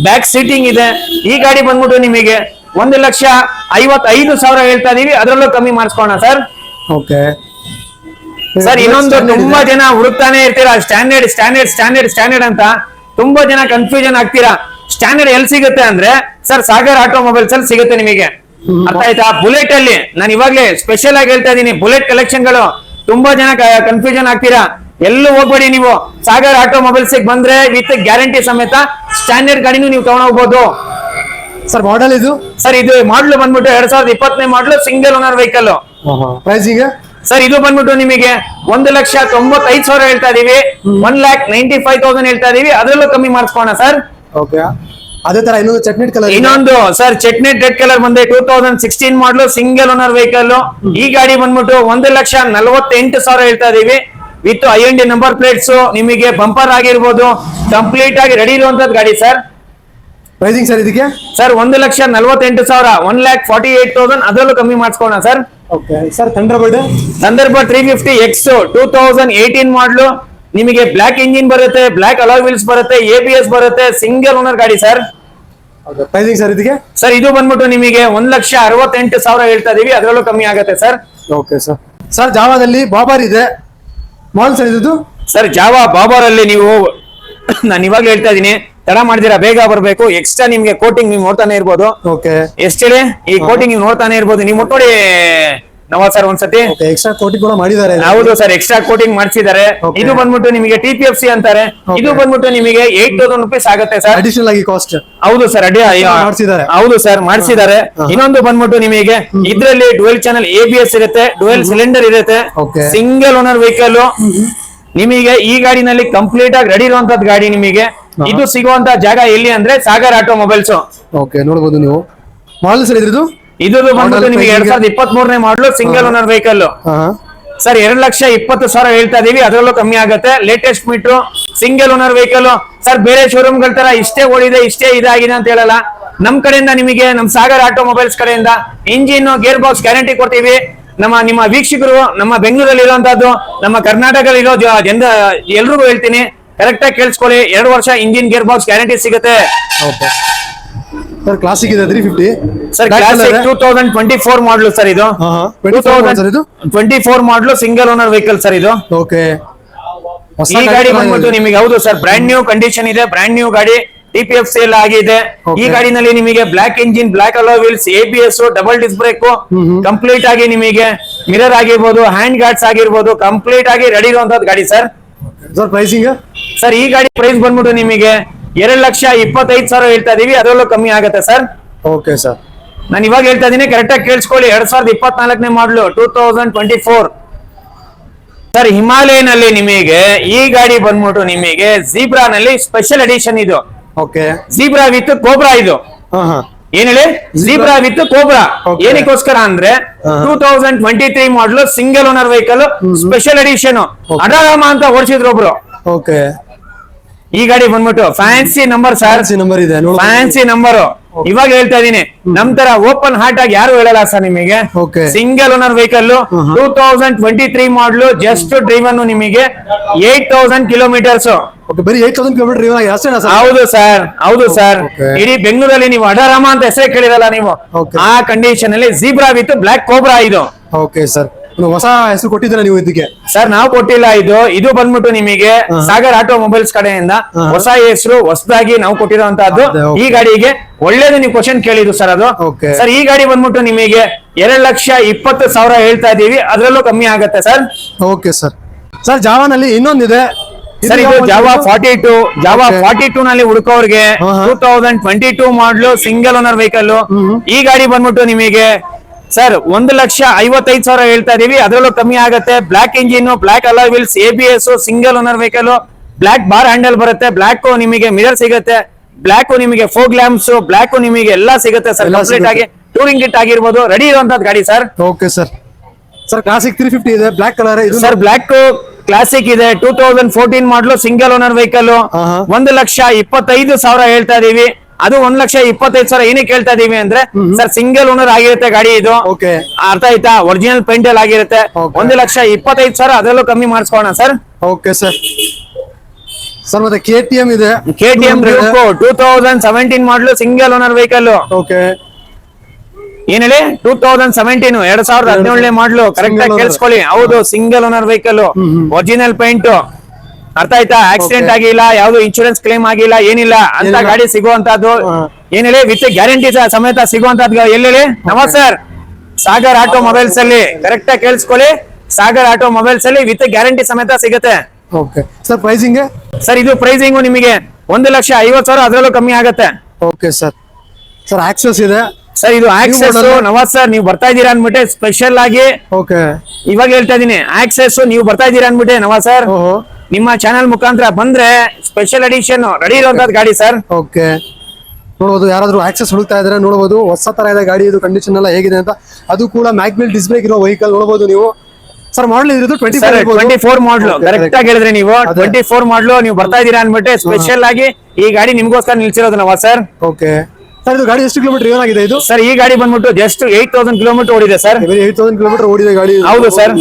ಬ್ಯಾಕ್ ಸೀಟಿಂಗ್ ಇದೆ. ಈ ಗಾಡಿ ಬಂದ್ಬಿಟ್ಟು ನಿಮಗೆ 1,55,000 ಹೇಳ್ತಾ ಇದೀವಿ, ಅದರಲ್ಲೂ ಕಮ್ಮಿ ಮಾಡಿಸ್ಕೋಣ ಸರ್.
ಓಕೆ
ಸರ್ ಇನ್ನೊಂದು ತುಂಬಾ ಜನ ಹುಡುಕ್ತಾನೆ ಇರ್ತೀರಾ ಸ್ಟ್ಯಾಂಡರ್ಡ್ ಸ್ಟ್ಯಾಂಡರ್ಡ್ ಸ್ಟ್ಯಾಂಡರ್ಡ್ ಸ್ಟ್ಯಾಂಡರ್ಡ್ ಅಂತ, ತುಂಬಾ ಜನ ಕನ್ಫ್ಯೂಷನ್ ಆಗ್ತೀರಾ. ಸ್ಟ್ಯಾಂಡರ್ಡ್ ಎಲ್ಲಿ ಸಿಗುತ್ತೆ ಅಂದ್ರೆ ಸರ್ ಸಾಗರ್ ಆಟೋಮೊಬೈಲ್ಸ್ ಅಲ್ಲಿ ಸಿಗುತ್ತೆ ನಿಮಗೆ. ಅರ್ಥ ಆಯ್ತಾ? ಬುಲೆಟ್ ಅಲ್ಲಿ ನಾನು ಇವಾಗ್ಲೇ ಸ್ಪೆಷಲ್ ಆಗಿ ಹೇಳ್ತಾ ಇದೀನಿ, ಬುಲೆಟ್ ಕಲೆಕ್ಷನ್ ಗಳು. ತುಂಬಾ ಜನ ಕನ್ಫ್ಯೂಷನ್ ಆಗ್ತೀರಾ, ಎಲ್ಲೂ ಹೋಗ್ಬೇಡಿ ನೀವು. ಸಾಗರ್ ಆಟೋಮೊಬೈಲ್ಸ್ ಬಂದ್ರೆ ವಿತ್ ಗ್ಯಾರಂಟಿ ಸಮೇತ ಸ್ಟ್ಯಾಂಡರ್ಡ್ ಗಾಡಿನೂ ನೀವು ತಗೊಂಡೋಗ್ಬೋದು.
ಸರ್ ಮಾಡಲ್ ಇದು
ಸರ್ ಇದು ಮಾಡಲು ಬಂದ್ಬಿಟ್ಟು 2020ನೇ ಮಾಡಲು single owner vehicle.
Pricing
sir ಇದು ಬಂದ್ಬಿಟ್ಟು ನಿಮಗೆ 1,95,000 ಹೇಳ್ತಾ ಇದೀವಿ, 1,95,000 ಹೇಳ್ತಾ ಇದೀವಿ, ಅದರಲ್ಲೂ ಕಮ್ಮಿ ಮಾಡಿಸ್ಕೋಣ ಸರ್.
ಓಕೆ ಅದೇ ತರ ಇನ್ನೊಂದು ಚಟ್ನಿ ಕಲರ್
ಇನ್ನೊಂದು ಸರ್ ಚಟ್ನೆಟ್ ರೆಡ್ ಕಲರ್ ಬಂದೆ 2016 ಮಾಡಲು ಸಿಂಗಲ್ ಓನರ್ ವೆಹಿಕಲ್. ಈ ಗಾಡಿ ಬಂದ್ಬಿಟ್ಟು 1,48,000 ಹೇಳ್ತಾ ಇದೀವಿ ವಿತ್ IND ನಂಬರ್ ಪ್ಲೇಟ್ಸ್. ನಿಮಗೆ ಬಂಪರ್ ಆಗಿರ್ಬೋದು, ಕಂಪ್ಲೀಟ್ ಆಗಿ ರೆಡಿ ಇರುವಂತದ್ದು ಗಾಡಿ ಸರ್.
ಪ್ರೈಸಿಂಗ್ ಸರ್ ಇದಕ್ಕೆ
ಸರ್ 1,48,000, 1,48,000 ಅದರಲ್ಲೂ ಕಮ್ಮಿ ಮಾಡಿಸ್ಕೋಣ sir.
Okay sir Thunderbird
350X 2018 model ನಿಮಗೆ ಬ್ಲಾಕ್ ಇಂಜಿನ್ ಬರುತ್ತೆ, ಬ್ಲಾಕ್ ಅಲಾಯ್ ವೀಲ್ಸ್ ಬರುತ್ತೆ, ABS ಬರುತ್ತೆ, ಸಿಂಗಲ್ ಓನರ್ ಗಾಡಿ ಸರ್.
ಪ್ರೈಸಿಂಗ್ ಸರ್ ಇದಕ್ಕೆ
ಸರ್ ಇದು ಬಂದ್ಬಿಟ್ಟು ನಿಮಗೆ 1,68,000 ಹೇಳ್ತಾ ಇದೀವಿ, ಅದರಲ್ಲೂ ಕಮ್ಮಿ ಆಗುತ್ತೆ ಸರ್.
Okay sir. ಸರ್ ಜಾವಾದಲ್ಲಿ ಬಾಬಾರ್ ಇದೆ ಮಾಡಲ್ ಸರ್ ಇದು.
ಸರ್ ಜಾವಾ ಬಾಬರ್ ಅಲ್ಲಿ ನೀವು ನಾನು ಇವಾಗ ಹೇಳ್ತಾ ಇದೀನಿ, ತಡ ಮಾಡ್ದಿರಾ ಬೇಗ ಬರಬೇಕು. ಎಕ್ಸ್ಟ್ರಾ ನಿಮ್ಗೆ ಕೋಟಿಂಗ್ ನೀವು ನೋಡ್ತಾನೆ ಇರ್ಬೋದು.
ಓಕೆ
ಎಷ್ಟಿದೆ ಈ ಕೋಟಿಂಗ್ ನೀವು ನೋಡ್ತಾನೆ ಇರ್ಬೋದು. ನೀವು ಮುಟ್ಟೋಡಿ ನವಾಜ್ ಸರ್ ಒಂದ್ಸತಿ.
ಎಕ್ಸ್ಟ್ರಾ ಕೋಟಿ ಕೂಡ ಮಾಡಿದ್ದಾರೆ.
ಹೌದು ಸರ್, ಎಕ್ಸ್ಟ್ರಾ ಕೋಟಿಂಗ್ ಮಾಡಿಸಿದ್ದಾರೆ.
Okay.
ಇದು ಬಂದ್ಬಿಟ್ಟು ನಿಮಗೆ TPFC ಅಂತಾರೆ.
Okay.
ಇದು ಬಂದ್ಬಿಟ್ಟು ನಿಮಗೆ 8,000 rupees ಆಗುತ್ತೆ ಸರ್.
ಅಡಿಷನಲ್ ಆಗಿ ಕಾಸ್ಟ್
ಹೌದು ಸರ್,
ಮಾಡ್ಸಿದ್ದಾರೆ.
ಹೌದು ಸರ್ ಮಾಡಿಸಿದ್ದಾರೆ. ಇನ್ನೊಂದು ಬಂದ್ಬಿಟ್ಟು ನಿಮಗೆ ಇದ್ರಲ್ಲಿ ಡುವೆಲ್ ಚಾನಲ್ ABS ಇರುತ್ತೆ, ಡುವೆಲ್ ಸಿಲಿಂಡರ್ ಇರುತ್ತೆ,
Okay.
Single owner vehicle. ನಿಮಗೆ ಈ ಗಾಡಿನಲ್ಲಿ ಕಂಪ್ಲೀಟ್ ಆಗಿ ರೆಡಿ ಇರುವಂತದ್ದು ಗಾಡಿ. ನಿಮಗೆ ಇದು ಸಿಗುವಂತ ಜಾಗ ಎಲ್ಲಿ ಅಂದ್ರೆ ಸಾಗರ್ ಆಟೋಮೊಬೈಲ್ಸ್.
ಓಕೆ ನೋಡಬಹುದು ನೀವು ಮಾಡಲ್ ಸರ್ ಇದ್ರದ್ದು.
ಇದು ಬಂದ್ಬಿಟ್ಟು ನಿಮಗೆ 2023ನೇ ಮಾಡಲು ಸಿಂಗಲ್ ಓನರ್ ವೆಹಿಕಲ್. ಸರ್ 2,20,000 ಹೇಳ್ತಾ ಇದೀವಿ, ಅದರಲ್ಲೂ ಕಮ್ಮಿ ಆಗುತ್ತೆ. Latest meter single owner vehicle. Sir ಬೇರೆ ಶೋರೂಮ್ ಗಳ ತರ ಇಷ್ಟೇ ಓಡಿದೆ ಇಷ್ಟೇ ಇದಾಗಿದೆ ಅಂತ ಹೇಳಲ್ಲ. ನಮ್ ಕಡೆಯಿಂದ ನಿಮಗೆ ನಮ್ ಸಾಗರ್ ಆಟೋಮೊಬೈಲ್ಸ್ ಕಡೆಯಿಂದ ಇಂಜಿನ್ ಗೇರ್ ಬಾಕ್ಸ್ ಗ್ಯಾರಂಟಿ ಕೊಡ್ತೀವಿ. ನಿಮ್ಮ ವೀಕ್ಷಕರು ನಮ್ಮ ಬೆಂಗಳೂರಲ್ಲಿ ಇರುವಂತದ್ದು, ನಮ್ಮ ಕರ್ನಾಟಕದಲ್ಲಿ ಇರೋ ಜನ ಎಲ್ರಿಗೂ ಹೇಳ್ತೀನಿ, ಕರೆಕ್ಟ್ ಆಗಿ ಕೇಳಿಸ್ಕೊಳ್ಳಿ. 2 ವರ್ಷ ಇಂಜಿನ್ ಗೇರ್ ಬಾಕ್ಸ್ ಗ್ಯಾರಂಟಿ ಸಿಗುತ್ತೆ.
ಓಕೆ ಸರ್ ಕ್ಲಾಸಿಕ್ ಇದೆ 350.
ಸರ್ ಕ್ಲಾಸಿಕ್ 2024 ಮಾಡಲು ಸರ್ ಇದು. 2024 ಮಾಡಲು ಸಿಂಗಲ್ ಓನರ್ ವೆಹಿಕಲ್ ಸರ್ ಇದು.
ಓಕೆ
ಈ ಗಾಡಿ ಬಂದ್ಬಿಟ್ಟು ನಿಮಗೆ ಹೌದು ಸರ್ ಬ್ರ್ಯಾಂಡ್ ನ್ಯೂ ಕಂಡೀಷನ್ ಇದೆ, ಬ್ರ್ಯಾಂಡ್ ನ್ಯೂ ಗಾಡಿ. TPFC ಎಲ್ಲ ಆಗಿದೆ.
Okay.
ಈ ಗಾಡಿನಲ್ಲಿ ನಿಮಗೆ black engine, black alloy wheels, ABS, double disc brake, complete ಆಗಿ ನಿಮಗೆ ಮಿರರ್ ಆಗಿರ್ಬೋದು, ಹ್ಯಾಂಡ್ ಗಾರ್ಡ್ಸ್ ಆಗಿರ್ಬೋದು, ಕಂಪ್ಲೀಟ್ ಆಗಿ ರೆಡಿ ಇರುವಂತದ್ದು ಗಾಡಿ ಸರ್.
ಸರ್ ಪ್ರೈಸಿಂಗ್
ಸರ್ ಈ ಗಾಡಿ ಪ್ರೈಸ್ ಬಂದ್ಬಿಟ್ಟು ನಿಮಗೆ 2,25,000 ಹೇಳ್ತಾ ಇದೀವಿ, ಅದರಲ್ಲೂ ಕಮ್ಮಿ ಆಗುತ್ತೆ ಸರ್.
ಓಕೆ ಸರ್
ನಾನು ಇವಾಗ ಹೇಳ್ತಾ ಇದೀನಿ, ಕರೆಕ್ಟ್ ಆಗಿ ಕೇಳಿಸ್ಕೊಳ್ಳಿ. 2024ನೇ ಮಾಡಲು 2024 ಸರ್. ಹಿಮಾಲಯನ್ ಅಲ್ಲಿ ನಿಮಗೆ ಈ ಗಾಡಿ ಬಂದ್ಬಿಟ್ಟು ನಿಮಗೆ ಜೀಬ್ರಾ ನಲ್ಲಿ ಸ್ಪೆಷಲ್ ಎಡಿಷನ್ ಇದು.
ಓಕೆ
ಜೀಬ್ರಾ ವಿತ್ ಕೋಬ್ರಾ ಇದು. ಏನ್ ಹೇಳಿ? Zebra with cobra.
Okay.
ಏನಕ್ಕೋಸ್ಕರ ಅಂದ್ರೆ 2023 model single owner vehicle special edition. ಅಡಾರಾಮ ಅಂತ ಓಡಿಸಿದ್ರು ಒಬ್ರು.
ಓಕೆ
ಈ ಗಾಡಿ ಬಂದ್ಬಿಟ್ಟು ಫ್ಯಾನ್ಸಿ ನಂಬರ್ ಸರ್,
ನಂಬರ್ ಇದೆ
ಫ್ಯಾನ್ಸಿ ನಂಬರ್. ಇವಾಗ ಹೇಳ್ತಾ ಇದೀನಿ, ನಮ್ ತರ ಓಪನ್ ಹಾರ್ಟ್ ಆಗಿ ಯಾರು ಹೇಳಲ್ಲ ಸರ್ ನಿಮಗೆ.
Okay.
ಸಿಂಗಲ್ ಓನರ್ ವೆಹಿಕಲ್ 2023 ಮಾಡಲು ಜಸ್ಟ್ ಡ್ರೈವನ್ ನಿಮಗೆ 8,000 ಕಿಲೋಮೀಟರ್ಸ್.
ಓಕೆ ಬರೀ 8,000 ಕಿಲೋಮೀಟರ್ ಅಷ್ಟೇನಾ ಸರ್?
ಹೌದು ಸರ್, ಹೌದು ಸರ್.
Okay.
ಇಡೀ ಬೆಂಗಳೂರಲ್ಲಿ ನೀವು ಅಡಾರಾಮ ಅಂತ ಹೆಸರೇ ಕೇಳಿರಲ್ಲ ನೀವು.
Okay.
ಆ ಕಂಡೀಷನ್ ಅಲ್ಲಿ ಜೀಬ್ರಾ ವಿತ್ ಬ್ಲಾಕ್ ಕೋಬ್ರಾ ಇದು.
ಓಕೆ ಸರ್ ಹೊಸ ಹೆಸರು ಕೊಟ್ಟಿದ್ದೀರಾ ನೀವು ಇದಕ್ಕೆ?
ಸರ್ ನಾವು ಕೊಟ್ಟಿಲ್ಲ, ಇದು ಬಂದ್ಬಿಟ್ಟು ನಿಮಗೆ ಸಾಗರ್ ಆಟೋಮೊಬೈಲ್ಸ್ ಕಡೆಯಿಂದ ಹೊಸ ಹೆಸರು ಹೊಸದಾಗಿ ನಾವು ಕೊಟ್ಟಿರುವಂತಹದ್ದು.
ಅದೇ, okay.
ಈ ಗಾಡಿಗೆ ಒಳ್ಳೇದು ನೀವು ಕ್ವಶನ್ ಕೇಳಿದ್ರು ಸರ್ ಅದು.
Okay.
ಸರ್ ಈ ಗಾಡಿ ಬಂದ್ಬಿಟ್ಟು ನಿಮಗೆ 2,20,000 ಹೇಳ್ತಾ ಇದೀವಿ, ಅದರಲ್ಲೂ ಕಮ್ಮಿ ಆಗುತ್ತೆ ಸರ್.
Okay sir. ಸರ್ ಜಾವಾನಲ್ಲಿ ಇನ್ನೊಂದಿದೆ
ಸರ್ ಇದು ಜಾವಾ 42. ಜಾವಾ 42 ನಲ್ಲಿ ಹುಡುಕೋರ್ಗೆ 2022 ಮಾಡಲು ಸಿಂಗಲ್ ಓನರ್ ವೆಹಿಕಲ್. ಈ ಗಾಡಿ ಬಂದ್ಬಿಟ್ಟು ನಿಮಗೆ ಸರ್ 1,55,000 ಹೇಳ್ತಾ ಇದೀವಿ, ಅದರಲ್ಲೂ ಕಮ್ಮಿ ಆಗುತ್ತೆ. Black engine, black alloy wheels, ABS, single owner vehicle, black bar handle ಬರುತ್ತೆ, ಬ್ಲಾಕ್ ನಿಮಗೆ ಮಿರರ್ ಸಿಗುತ್ತೆ, ಬ್ಲಾಕ್ ನಿಮಗೆ ಫೋಗ್ ಲ್ಯಾಂಪ್ಸ್, ಬ್ಲಾಕ್ ನಿಮಗೆ ಎಲ್ಲ ಸಿಗುತ್ತೆ ಸರ್.
ಎಲ್ಲ
ಕಂಪ್ಲೀಟ್ ಆಗಿ
ಸಿಗುತ್ತೆ.
ಟೂರಿಂಗ್ ಕಿಟ್ ಆಗಿರ್ಬೋದು, ರೆಡಿ ಇರುವಂತದ್ದು ಗಾಡಿ sir.
Okay sir. Sir classic 350 ಇದೆ, ಬ್ಲಾಕ್ ಕಲರ್ ಇದು
ಸರ್ ಬ್ಲಾಕ್ ಕ್ಲಾಸಿಕ್ ಇದೆ, 2014 ಮಾಡಲು, ಸಿಂಗಲ್ ಓನರ್ ವೆಹಿಕಲ್, 1,25,000 ಹೇಳ್ತಾ ಇದೀವಿ. ಅದು 1,25,000 ಏನಕ್ಕೆ ಹೇಳ್ತಾ ಇದೀವಿ ಅಂದ್ರೆ ಸರ್ ಸಿಂಗಲ್ ಓನರ್ ಆಗಿರುತ್ತೆ ಗಾಡಿ ಇದು.
ಓಕೆ.
ಅರ್ಥ ಆಯ್ತಾ? ಒರಿಜಿನಲ್ ಪೇಂಟ್ ಅಲ್ಲಿ ಆಗಿರುತ್ತೆ.
Okay.
1,25,000 ಅದರಲ್ಲೂ ಕಮ್ಮಿ ಮಾಡಿಸ್ಕೋಣ ಸರ್.
Okay sir. ಸರ್ ಮತ್ತೆ KTM ಇದೆ,
KTM 2017 ಮಾಡಲು, ಸಿಂಗಲ್ ಓನರ್ ವೆಹಿಕಲ್.
ಓಕೆ.
ಏನ್ ಹೇಳಿ? 2017 2017 ಮಾಡಲು. ಕರೆಕ್ಟ್ ಆಗಿ
Single owner.
ಕೇಳಿಸ್ಕೊಳ್ಳಿ. ಹೌದು, single owner vehicle, original paint. ಅರ್ಥ ಆಯ್ತಾ? Accident
Okay.
ಆಗಿಲ್ಲ, ಯಾವ್ದು ಇನ್ಶೂರೆನ್ಸ್ ಕ್ಲೇಮ್ ಆಗಿಲ್ಲ, ಏನಿಲ್ಲ ಅಂತ
ಏನಿಲ್ಲ.
ಗಾಡಿ ಸಿಗುವಂತದ್ದು. ಏನ್ ಹೇಳಿ? ವಿತ್ ಗ್ಯಾರಂಟಿ ಸಮೇತ ಸಿಗುವಂತದ್ದು. ಎಲ್ಲಿ ನಮಸ್ತೆ ಸರ್, ಸಾಗರ್ ಆಟೋ ಮೊಬೈಲ್ಸ್ ಅಲ್ಲಿ. ಕರೆಕ್ಟ್ ಆಗಿ ಕೇಳಿಸ್ಕೊಳ್ಳಿ, ಸಾಗರ್ ಆಟೋ ಮೊಬೈಲ್ಸ್ ಅಲ್ಲಿ ವಿತ್ ಗ್ಯಾರಂಟಿ ಸಮೇತ ಸಿಗುತ್ತೆ.
Okay sir. ಪ್ರೈಸಿಂಗ್
ಸರ್ ಇದು ಪ್ರೈಸಿಂಗು ನಿಮಗೆ 1,50,000 ಅದರಲ್ಲೂ ಕಮ್ಮಿ ಆಗುತ್ತೆ.
Okay sir. ಸರ್ ಆಕ್ಸೆಸ್ ಇದೆ.
ಸರ್ ಇದು ಆಕ್ಸೆಸ್
model?
ನವಾಜ್ ಸರ್, ನೀವು ಬರ್ತಾ ಇದೀರಾ ಅನ್ಬಿಟ್ಟೆ ಸ್ಪೆಷಲ್ ಆಗಿ
ಓಕೆ.
ಇವಾಗ ಹೇಳ್ತಾ ಇದೀನಿ. ಆಕ್ಸೆಸ್ ನೀವು ಬರ್ತಾ ಇದೀರಾ ಅನ್ಬಿಟ್ಟೆ ನವಾಜ್ ಸರ್,
ಓಹೋ.
ನಿಮ್ಮ ಚಾನಲ್ ಮುಖಾಂತರ ಬಂದ್ರೆ ಸ್ಪೆಷಲ್ ಎಡಿಷನ್ ರೆಡಿ ಇರುವಂತದ್ದು ಗಾಡಿ ಸರ್.
ಓಕೆ. ನೋಡಬಹುದು, ಯಾರಾದ್ರೂ ಆಕ್ಸೆಸ್ ಹುಡುಕ್ತಾ ಇದ್ರೆ ನೋಡಬಹುದು, ಹೊಸ ತರ ಇದೆ ಗಾಡಿ. ಇದು ಕಂಡೀಷನ್ ಎಲ್ಲ ಹೇಗಿದೆ ಅಂತ. ಅದು ಕೂಡ ಮ್ಯಾಗ್ವಿಲ್ ಡಿಸ್ಕ್ ಬ್ರೇಕ್ ಇರೋ ವೆಹಿಕಲ್ ನೋಡಬಹುದು ನೀವು. ಸರ್ ಮಾಡಲ್ ಇರೋದು
24 ಮಾಡಲು. ಕರೆಕ್ಟ್ ಆಗಿ ಹೇಳಿದ್ರೆ ನೀವು 24 ಮಾಡಲು. ನೀವು ಬರ್ತಾ ಇದೀರಾ ಅನ್ಬಿಟ್ಟೆ ಸ್ಪೆಷಲ್ ಆಗಿ ಈ ಗಾಡಿ ನಿಮ್ಗೋಸ್ಕರ ನಿಲ್ಸಿರೋದು ನವಾಜ್ ಸರ್.
Okay sir. ಇದು ಗಾಡಿ ಎಷ್ಟು ಕಿಲೋಮೀಟರ್ ಏನಾಗಿದೆ ಇದು?
ಸರ್ ಈ ಗಾಡಿ ಬಂದ್ಬಿಟ್ಟು ಜಸ್ಟ್ 8,000 ಕಿಲೋಮೀಟರ್ ಓಡಿದೆ ಸರ್.
8,000 ಕಿಲೋಮೀಟರ್ ಓಡಿದೆ ಗಾಡಿ.
ಹೌದು ಸರ್.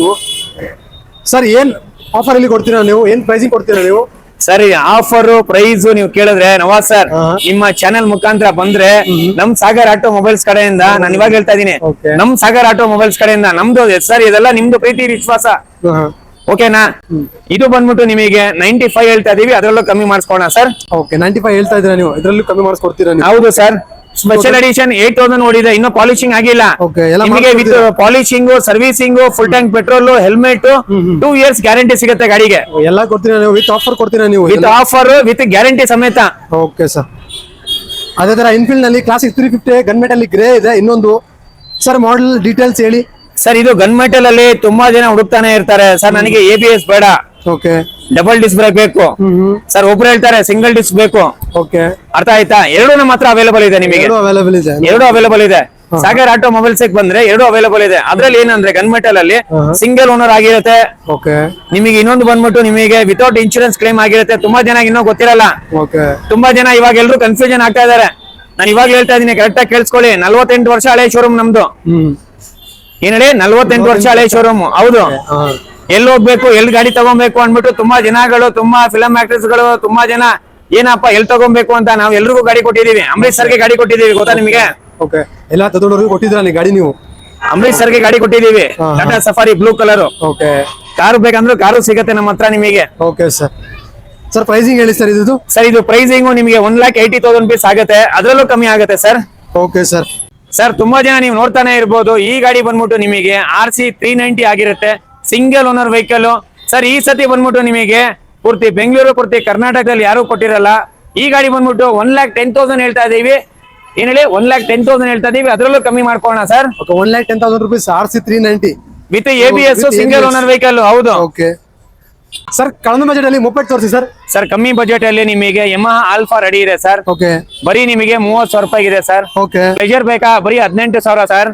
ಸರ್ ಏನ್ ಆಫರ್ ಅಲ್ಲಿ ಕೊಡ್ತೀರಾ ನೀವು? ಏನ್ ಪ್ರೈಸಿಂಗ್ ಕೊಡ್ತೀರಾ ನೀವು?
ಸರ್ ಆಫರ್ ಪ್ರೈಸ್ ನೀವು ಕೇಳಿದ್ರೆ ನವಾಜ್ ಸರ್, ನಿಮ್ಮ ಚಾನೆಲ್ ಮುಖಾಂತರ ಬಂದ್ರೆ ನಮ್ ಸಾಗರ್ ಆಟೋ ಮೊಬೈಲ್ಸ್ ಕಡೆಯಿಂದ ನಾನು ಇವಾಗ ಹೇಳ್ತಾ ಇದೀನಿ,
Okay.
ನಮ್ ಸಾಗರ್ ಆಟೋ ಮೊಬೈಲ್ಸ್ ಕಡೆಯಿಂದ ನಮ್ದು ಸರ್ ಇದೆಲ್ಲ ನಿಮ್ದು ಪ್ರೀತಿ ವಿಶ್ವಾಸ. ಓಕೆನಾ? ಇದು ಬಂದ್ಬಿಟ್ಟು ನಿಮಗೆ 95 ಹೇಳ್ತಾ ಇದೀವಿ, ಅದರಲ್ಲೂ ಕಮ್ಮಿ ಮಾಡಿಸ್ಕೋಣ ಸರ್.
ಓಕೆ. 95 ಹೇಳ್ತಾ ಇದ್ದೀರಾ ನೀವು, ಇದರಲ್ಲೂ ಕಮ್ಮಿ ಮಾಡಿಸ್ಕೊಡ್ತೀರಾ ನೀವು?
ಹೌದು ಸರ್. ಸ್ಪೆಷಲ್ ಎಡಿಷನ್ 8,000 ಓಡಿದೆ, ಇನ್ನೂ ಪಾಲಿಶಿಂಗ್ ಆಗಿಲ್ಲ.
Okay, ಎಲ್ಲ
ನಿಮಗೆ with polishing, servicing, full tank petrol, helmet, 2 years guarantee ಸಿಗುತ್ತೆ ಗಾಡಿಗೆ.
ಎಲ್ಲ ಕೊಡ್ತೀರಾ ನೀವು? ವಿತ್ ಆಫರ್ ಕೊಡ್ತೀರಾ ನೀವು?
ವಿತ್ ಆಫರ್, ವಿತ್ ಗ್ಯಾರಂಟಿ ಸಮೇತ.
Okay sir. ಅದೇ ತರ ಇನ್ಫೀಲ್ಡ್ ನಲ್ಲಿ ಕ್ಲಾಸಿಕ್ 350 ಗನ್ಮೆಟ್ ಅಲ್ಲಿ ಗ್ರೇ ಇದೆ ಇನ್ನೊಂದು. ಸರ್ ಮಾಡಲ್ ಡೀಟೇಲ್ಸ್ ಹೇಳಿ.
ಸರ್ ಇದು ಗನ್ ಮೆಟಲ್ ಅಲ್ಲಿ ತುಂಬಾ ಜನ ಹುಡುಕ್ತಾನೆ ಇರ್ತಾರೆ ಸರ್. ನನಗೆ ABS ಬೇಡ,
ಓಕೆ.
ಡಬಲ್ ಡಿಸ್ಕ್ ಬ್ರೇಕ್ ಬೇಕು ಸರ್. ಒಬ್ರು ಹೇಳ್ತಾರೆ ಸಿಂಗಲ್ ಡಿಸ್ಕ್ ಬೇಕು.
ಓಕೆ.
ಅರ್ಥ ಆಯ್ತಾ? ಎರಡು ನಮ್ಮ ಹತ್ರ ಅವೈಲೇಬಲ್ ಇದೆ ನಿಮಗೆ.
ಎರಡು ಅವೈಲೇಬಲ್ ಇದೆ.
ಎರಡು ಅವೈಲೇಬಲ್ ಇದೆ. ಸಾಗರ್ ಆಟೋ ಮೊಬೈಲ್ಸ್ ಬಂದ್ರೆ ಎರಡು ಅವೈಲೇಬಲ್ ಇದೆ. ಅದ್ರಲ್ಲಿ ಏನಂದ್ರೆ ಗನ್ ಮೆಟಲ್ ಅಲ್ಲಿ ಸಿಂಗಲ್ ಓನರ್ ಆಗಿರುತ್ತೆ.
ಓಕೆ.
ನಿಮಗೆ ಇನ್ನೊಂದು ಬಂದ್ಬಿಟ್ಟು ನಿಮಗೆ ವಿತೌಟ್ ಇನ್ಶೂರೆನ್ಸ್ ಕ್ಲೇಮ್ ಆಗಿರುತ್ತೆ. ತುಂಬಾ ಜನ ಇನ್ನೂ ಗೊತ್ತಿರಲ್ಲ.
ಓಕೆ.
ತುಂಬಾ ಜನ ಇವಾಗ ಎಲ್ಲರೂ ಕನ್ಫ್ಯೂಷನ್ ಆಗ್ತಾ ಇದಾರೆ. ನಾನು ಇವಾಗ ಹೇಳ್ತಾ ಇದೀನಿ, ಕರೆಕ್ಟ್ ಆಗಿ ಕೇಳಿಸ್ಕೊಳ್ಳಿ. 48 ವರ್ಷ ಹಳೆ ಶೋರೂಮ್ ನಮ್ದು. ಏನ್ ಹೇಳಿ? 48 ವರ್ಷ ಹಳೆ ಶೋರೂಮ್. ಹೌದು. ಎಲ್ಲಿ ಹೋಗ್ಬೇಕು, ಎಲ್ಲಿ ಗಾಡಿ ತಗೊಬೇಕು ಅನ್ಬಿಟ್ಟು ತುಂಬಾ ಜನಗಳು, ತುಂಬಾ ಫಿಲಂ ಆಕ್ಟರ್ಸ್ ಗಳು, ತುಂಬಾ ಜನ ಏನಪ್ಪ ಎಲ್ಲಿ ತಗೊಬೇಕು ಅಂತ ನಾವು ಎಲ್ರಿಗೂ ಗಾಡಿ ಕೊಟ್ಟಿದೀವಿ. ಅಂಬರೀಶ್ ಸರ್ಗೆ ಗಾಡಿ ಕೊಟ್ಟಿದೀವಿ, ಗೊತ್ತಾ ನಿಮಗೆ?
ಓಕೆ. ಎಲ್ಲ ದೊಡ್ಡವರಿಗೆ ಕೊಟ್ಟಿದ್ರಾ ನೀವು ಗಾಡಿ ನೀವು?
ಅಂಬರೀಶ್ ಸರ್ಗೆ ಗಾಡಿ ಕೊಟ್ಟಿದೀವಿ, Tata Safari blue colour.
Okay.
Car ಬೇಕಂದ್ರೆ ಕಾರು ಸಿಗತ್ತೆ ನಮ್ಮ ಹತ್ರ ನಿಮಗೆ.
Okay sir. ಸರ್ ಪ್ರೈಸಿಂಗ್ ಹೇಳಿ ಸರ್ ಇದು?
ಸರ್ ಇದು ಪ್ರೈಸಿಂಗ್ ನಿಮಗೆ 1,80,000 rupees ಆಗುತ್ತೆ, ಅದರಲ್ಲೂ ಕಮ್ಮಿ ಆಗುತ್ತೆ ಸರ್.
Okay sir.
ಸರ್ ತುಂಬಾ ಜನ ನೀವು ನೋಡ್ತಾನೆ ಇರ್ಬೋದು, ಈ ಗಾಡಿ ಬಂದ್ಬಿಟ್ಟು ನಿಮಗೆ RC 390 ಆಗಿರುತ್ತೆ, ಸಿಂಗಲ್ ಓನರ್ ವೆಹಿಕಲ್. ಸರ್ ಈ ಸತಿ ಬಂದ್ಬಿಟ್ಟು ನಿಮಗೆ ಪೂರ್ತಿ ಬೆಂಗಳೂರು, ಪೂರ್ತಿ ಕರ್ನಾಟಕದಲ್ಲಿ ಯಾರು ಕೊಟ್ಟಿರಲ್ಲ. ಈ ಗಾಡಿ ಬಂದ್ಬಿಟ್ಟು 1,10,000 ಹೇಳ್ತಾ ಇದೀವಿ. ಏನ್ ಹೇಳಿ? 1,10,000 ಹೇಳ್ತಾ ಇದೀವಿ, ಅದರಲ್ಲೂ ಕಮ್ಮಿ ಮಾಡ್ಕೋಣ sir.
Okay. 1,10,000 rupees RC 390
with ABS, single owner vehicle. ಹೌದು.
ಓಕೆ. ಸರ್ ಕಡಿಮೆ ಬಜೆಟ್ ಅಲ್ಲಿ ಮೊಪೆಟ್ ತೋರಿಸಿ ಸರ್.
ಸರ್ ಕಮ್ಮಿ ಬಜೆಟ್ ಅಲ್ಲಿ ನಿಮಗೆ ಯಮಹಾ ಆಲ್ಫಾ ರೆಡಿ ಇದೆ ಸರ್.
ಓಕೆ.
ಬರೀ ನಿಮಗೆ 30,000 ರೂಪಾಯಿ ಇದೆ ಸರ್.
ಓಕೆ.
ಪ್ಲೆಜರ್ ಬೇಕಾ? ಬರೀ 18,000 ಸರ್.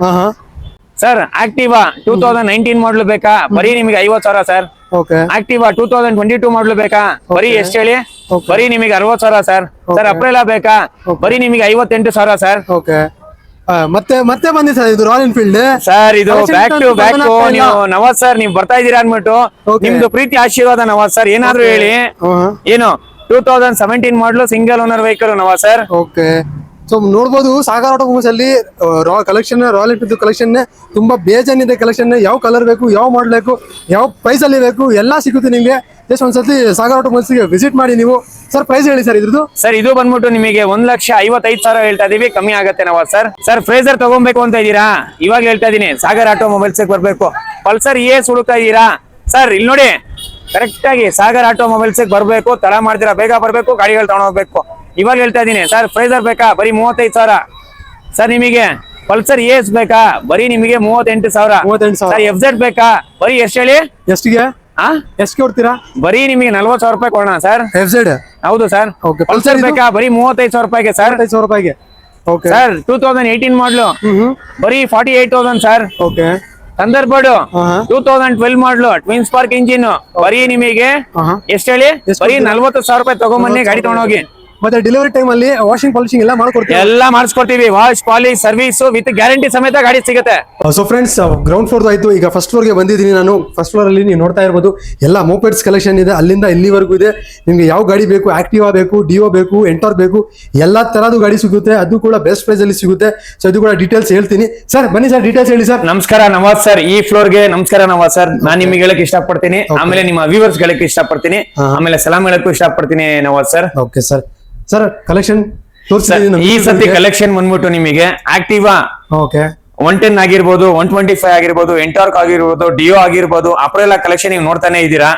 ಸರ್ ಆಕ್ಟಿವಾ 2019 ಮಾಡಲು ಬೇಕಾ? ಬರೀ ನಿಮಗೆ 50,000 ಸರ್.
ಓಕೆ.
ಆಕ್ಟಿವಾ 2022 ಮಾಡಲು ಬೇಕಾ? ಬರೀ ಎಷ್ಟು ಹೇಳಿ? ಬರೀ ನಿಮಗೆ 60,000 ಸರ್. ಸರ್ ಅಪ್ರೆಲಾ ಬೇಕಾ? ಬರೀ ನಿಮಗೆ 58,000 ಸರ್.
ಓಕೆ. ಮತ್ತೆ ಮತ್ತೆ ಬಂದಿ ಸರ್ ಇದು ರಾಯಲ್ ಎನ್ಫೀಲ್ಡ್
ಸರ್. ಇದು ಬ್ಯಾಕ್ ಟು ಬ್ಯಾಕ್. ನೀವು ನವಾಜ್ ಸರ್ ನೀವು ಬರ್ತಾ ಇದೀರಾ ಅನ್ಬಿಟ್ಟು ನಿಮ್ದು ಪ್ರೀತಿ ಆಶೀರ್ವಾದ ನವಾಜ್ ಸರ್. ಏನಾದ್ರು ಹೇಳಿ. ಏನು 2017 ಮಾಡಲು single owner vehicle Nawaz sir.
Okay. So ನೋಡ್ಬೋದು ಸಾಗರ್ ಆಟೋಮೊಬೈಲ್ಸ್ ಅಲ್ಲಿ ಕಲೆಕ್ಷನ್, ರಾಯಲ್ ಎನ್ಫೀಲ್ಡ್ ಕಲೆಕ್ಷನ್ ತುಂಬಾ ಬೇಜಾನಿದೆ ಕಲೆಕ್ಷನ್. ಯಾವ ಕಲರ್ ಬೇಕು, ಯಾವ ಮಾಡಲ್ ಬೇಕು, ಯಾವ ಪ್ರೈಸ್ ಅಲ್ಲಿ ಬೇಕು ಎಲ್ಲ ಸಿಗುತ್ತೆ ನಿಮ್ಗೆ. ಜಸ್ಟ್ ಒಂದ್ಸತಿ ಸಾಗರ್ ಆಟೋಮೊಬೈಲ್ಸ್ ಗೆ ವಿಸಿಟ್ ಮಾಡಿ ನೀವು. ಸರ್ ಪ್ರೈಸ್ ಹೇಳಿ ಸರ್ ಇದ್ರದ್ದು? ಸರ್
ಇದು ಬಂದ್ಬಿಟ್ಟು ನಿಮಗೆ 1,55,000 ಹೇಳ್ತಾ ಇದೀವಿ, ಕಮ್ಮಿ ಆಗುತ್ತೆ ನವಾಜ್ ಸರ್. ಸರ್ ಫ್ರೇಜರ್ ತಗೊಬೇಕು ಅಂತ ಇದೀರಾ? ಇವಾಗ ಹೇಳ್ತಾ ಇದೀನಿ, ಸಾಗರ್ ಆಟೋ ಮೊಬೈಲ್ಸ್ ಬರ್ಬೇಕು. ಪಲ್ಸರ್ ಹುಡುಕ್ತಾ ಇದೀರಾ? ಸರ್ ಇಲ್ಲಿ ನೋಡಿ, ಕರೆಕ್ಟ್ ಆಗಿ ಸಾಗರ್ ಆಟೋ ಮೊಬೈಲ್ಸ್ ಬರ್ಬೇಕು. ತಡ ಮಾಡ್ತೀರಾ, ಬೇಗ ಬರ್ಬೇಕು, ಗಾಡಿಗಳು ತಗೊಂಡೋಗ್ಬೇಕು. ಇವಾಗ ಹೇಳ್ತಾ ಇದೀನಿ ಸರ್. ಫ್ರೇಜರ್ ಬೇಕಾ? ಬರೀ 35,000 ಸರ್. ನಿಮಗೆ ಪಲ್ಸರ್ ಎಸ್ ಬೇಕಾ ಬರೀ ನಿಮಗೆ 38,000.
38,000.
ಸರ್ FZ ಬೇಕಾ ಬರೀ ಎಷ್ಟು ಹೇಳಿ?
ಎಷ್ಟಿಗೆ
ಆ
ಎಷ್ಟಿಗೆ ಕೊಡ್ತೀರಾ?
ಬರೀ ನಿಮಗೆ 40,000 ರೂಪಾಯಿ ಕೊಡೋಣ ಸರ್.
FZ
ಹೌದು ಸರ್.
Okay.
ಪಲ್ಸರ್
Pulsar
ಬೇಕಾ ಬರೀ 35,000 ರೂಪಾಯಿಗೆ ಸರ್.
35,000 ರೂಪಾಯಿಗೆ. ಓಕೆ
ಸರ್ 2018 ಮಾಡ್ಲು ಬರೀ 48,000 ಸರ್.
ಓಕೆ
ಥಂಡರ್ಬರ್ಡ್
ಹಾ
2012 ಮಾಡ್ಲು ಟ್ವಿನ್ ಸ್ಪಾರ್ಕ್ ಇಂಜಿನ್ ಬರೀ ನಿಮಗೆ ಎಷ್ಟು ಹೇಳಿ?
ಎಷ್ಟು
ಬರೀ 40,000 ರೂಪಾಯಿ ತಗೊಂಬನ್ನಿ, ಗಾಡಿ ತಗೊಂಡೋಗಿ.
ಮತ್ತೆ ಡೆಲಿವರಿ ಟೈಮ್ ಅಲ್ಲಿ ವಾಷಿಂಗ್ ಪಾಲಿಶಿಂಗ್ ಎಲ್ಲ ಮಾಡ್ಕೊಡ್ತೀವಿ.
ಎಲ್ಲ ಮಾಡಿಸ್ಕೊಡ್ತೀವಿ. Wash polish service with guarantee ಸಮೇತ ಗಾಡಿ ಸಿಗುತ್ತೆ.
ಸೊ ಫ್ರೆಂಡ್ಸ್, ಗ್ರೌಂಡ್ ಫ್ಲೋರ್ ಆಯ್ತು. ಈಗ ಫಸ್ಟ್ ಫ್ಲೋರ್ಗೆ ಬಂದಿದ್ದೀನಿ ನಾನು. ಫಸ್ಟ್ ಫ್ಲೋರ್ ಅಲ್ಲಿ ನೀವು ನೋಡ್ತಾ ಇರ್ಬೋದು ಎಲ್ಲ ಮೋಪೆಡ್ಸ್ ಕಲೆಕ್ಷನ್ ಇದೆ, ಅಲ್ಲಿಂದ ಇಲ್ಲಿವರೆಗೂ ಇದೆ. ನಿಮ್ಗೆ ಯಾವ ಗಾಡಿ ಬೇಕು, ಆಕ್ಟಿವಾ ಬೇಕು, ಡಿಯೋ ಬೇಕು, ಎಂಟೋರ್ ಬೇಕು, ಎಲ್ಲಾ ತರದ್ದು ಗಾಡಿ ಸಿಗುತ್ತೆ. ಅದು ಕೂಡ ಬೆಸ್ಟ್ ಪ್ರೈಸ್ ಅಲ್ಲಿ ಸಿಗುತ್ತೆ. ಸೊ ಇದು ಕೂಡ ಡೀಟೇಲ್ಸ್ ಹೇಳ್ತೀನಿ. ಸರ್ ಬನ್ನಿ ಸರ್, ಡೀಟೇಲ್ಸ್ ಹೇಳಿ ಸರ್.
ನಮಸ್ಕಾರ ನವಾಜ್ ಸರ್. ಈ ಫ್ಲೋರ್ ಗೆ ನಮಸ್ಕಾರ ನವಾಜ್ ಸರ್. ನಾನ್ ನಿಮಗೆ ಹೇಳಕ್ ಇಷ್ಟಪಡ್ತೀನಿ, ಆಮೇಲೆ ನಿಮ್ಮ ವ್ಯೂವರ್ಸ್ ಗಳಕ್ಕೆ ಇಷ್ಟಪಡ್ತೀನಿ, ಆಮೇಲೆ ಸಲಾಮ್ ಹೇಳಕ್ಕೂ ಇಷ್ಟಪಡ್ತೀನಿ Nawaz sir.
Okay sir. Sir collection
ಈ ಸತಿ ಕಲೆಕ್ಷನ್ ಬಂದ್ಬಿಟ್ಟು ನಿಮಗೆ ಆಕ್ಟಿವಾ
ಓಕೆ
110 ಆಗಿರ್ಬೋದು, 125 ಆಗಿರ್ಬೋದು, ಎಂಟಾರ್ಕ್ ಆಗಿರ್ಬೋದು, ಡಿಯೋ ಆಗಿರ್ಬೋದು, ಅಪ್ರೆಲ್ಲ ಕಲೆಕ್ಷನ್ ನೀವು ನೋಡ್ತಾನೆ ಇದ್ದೀರಾ.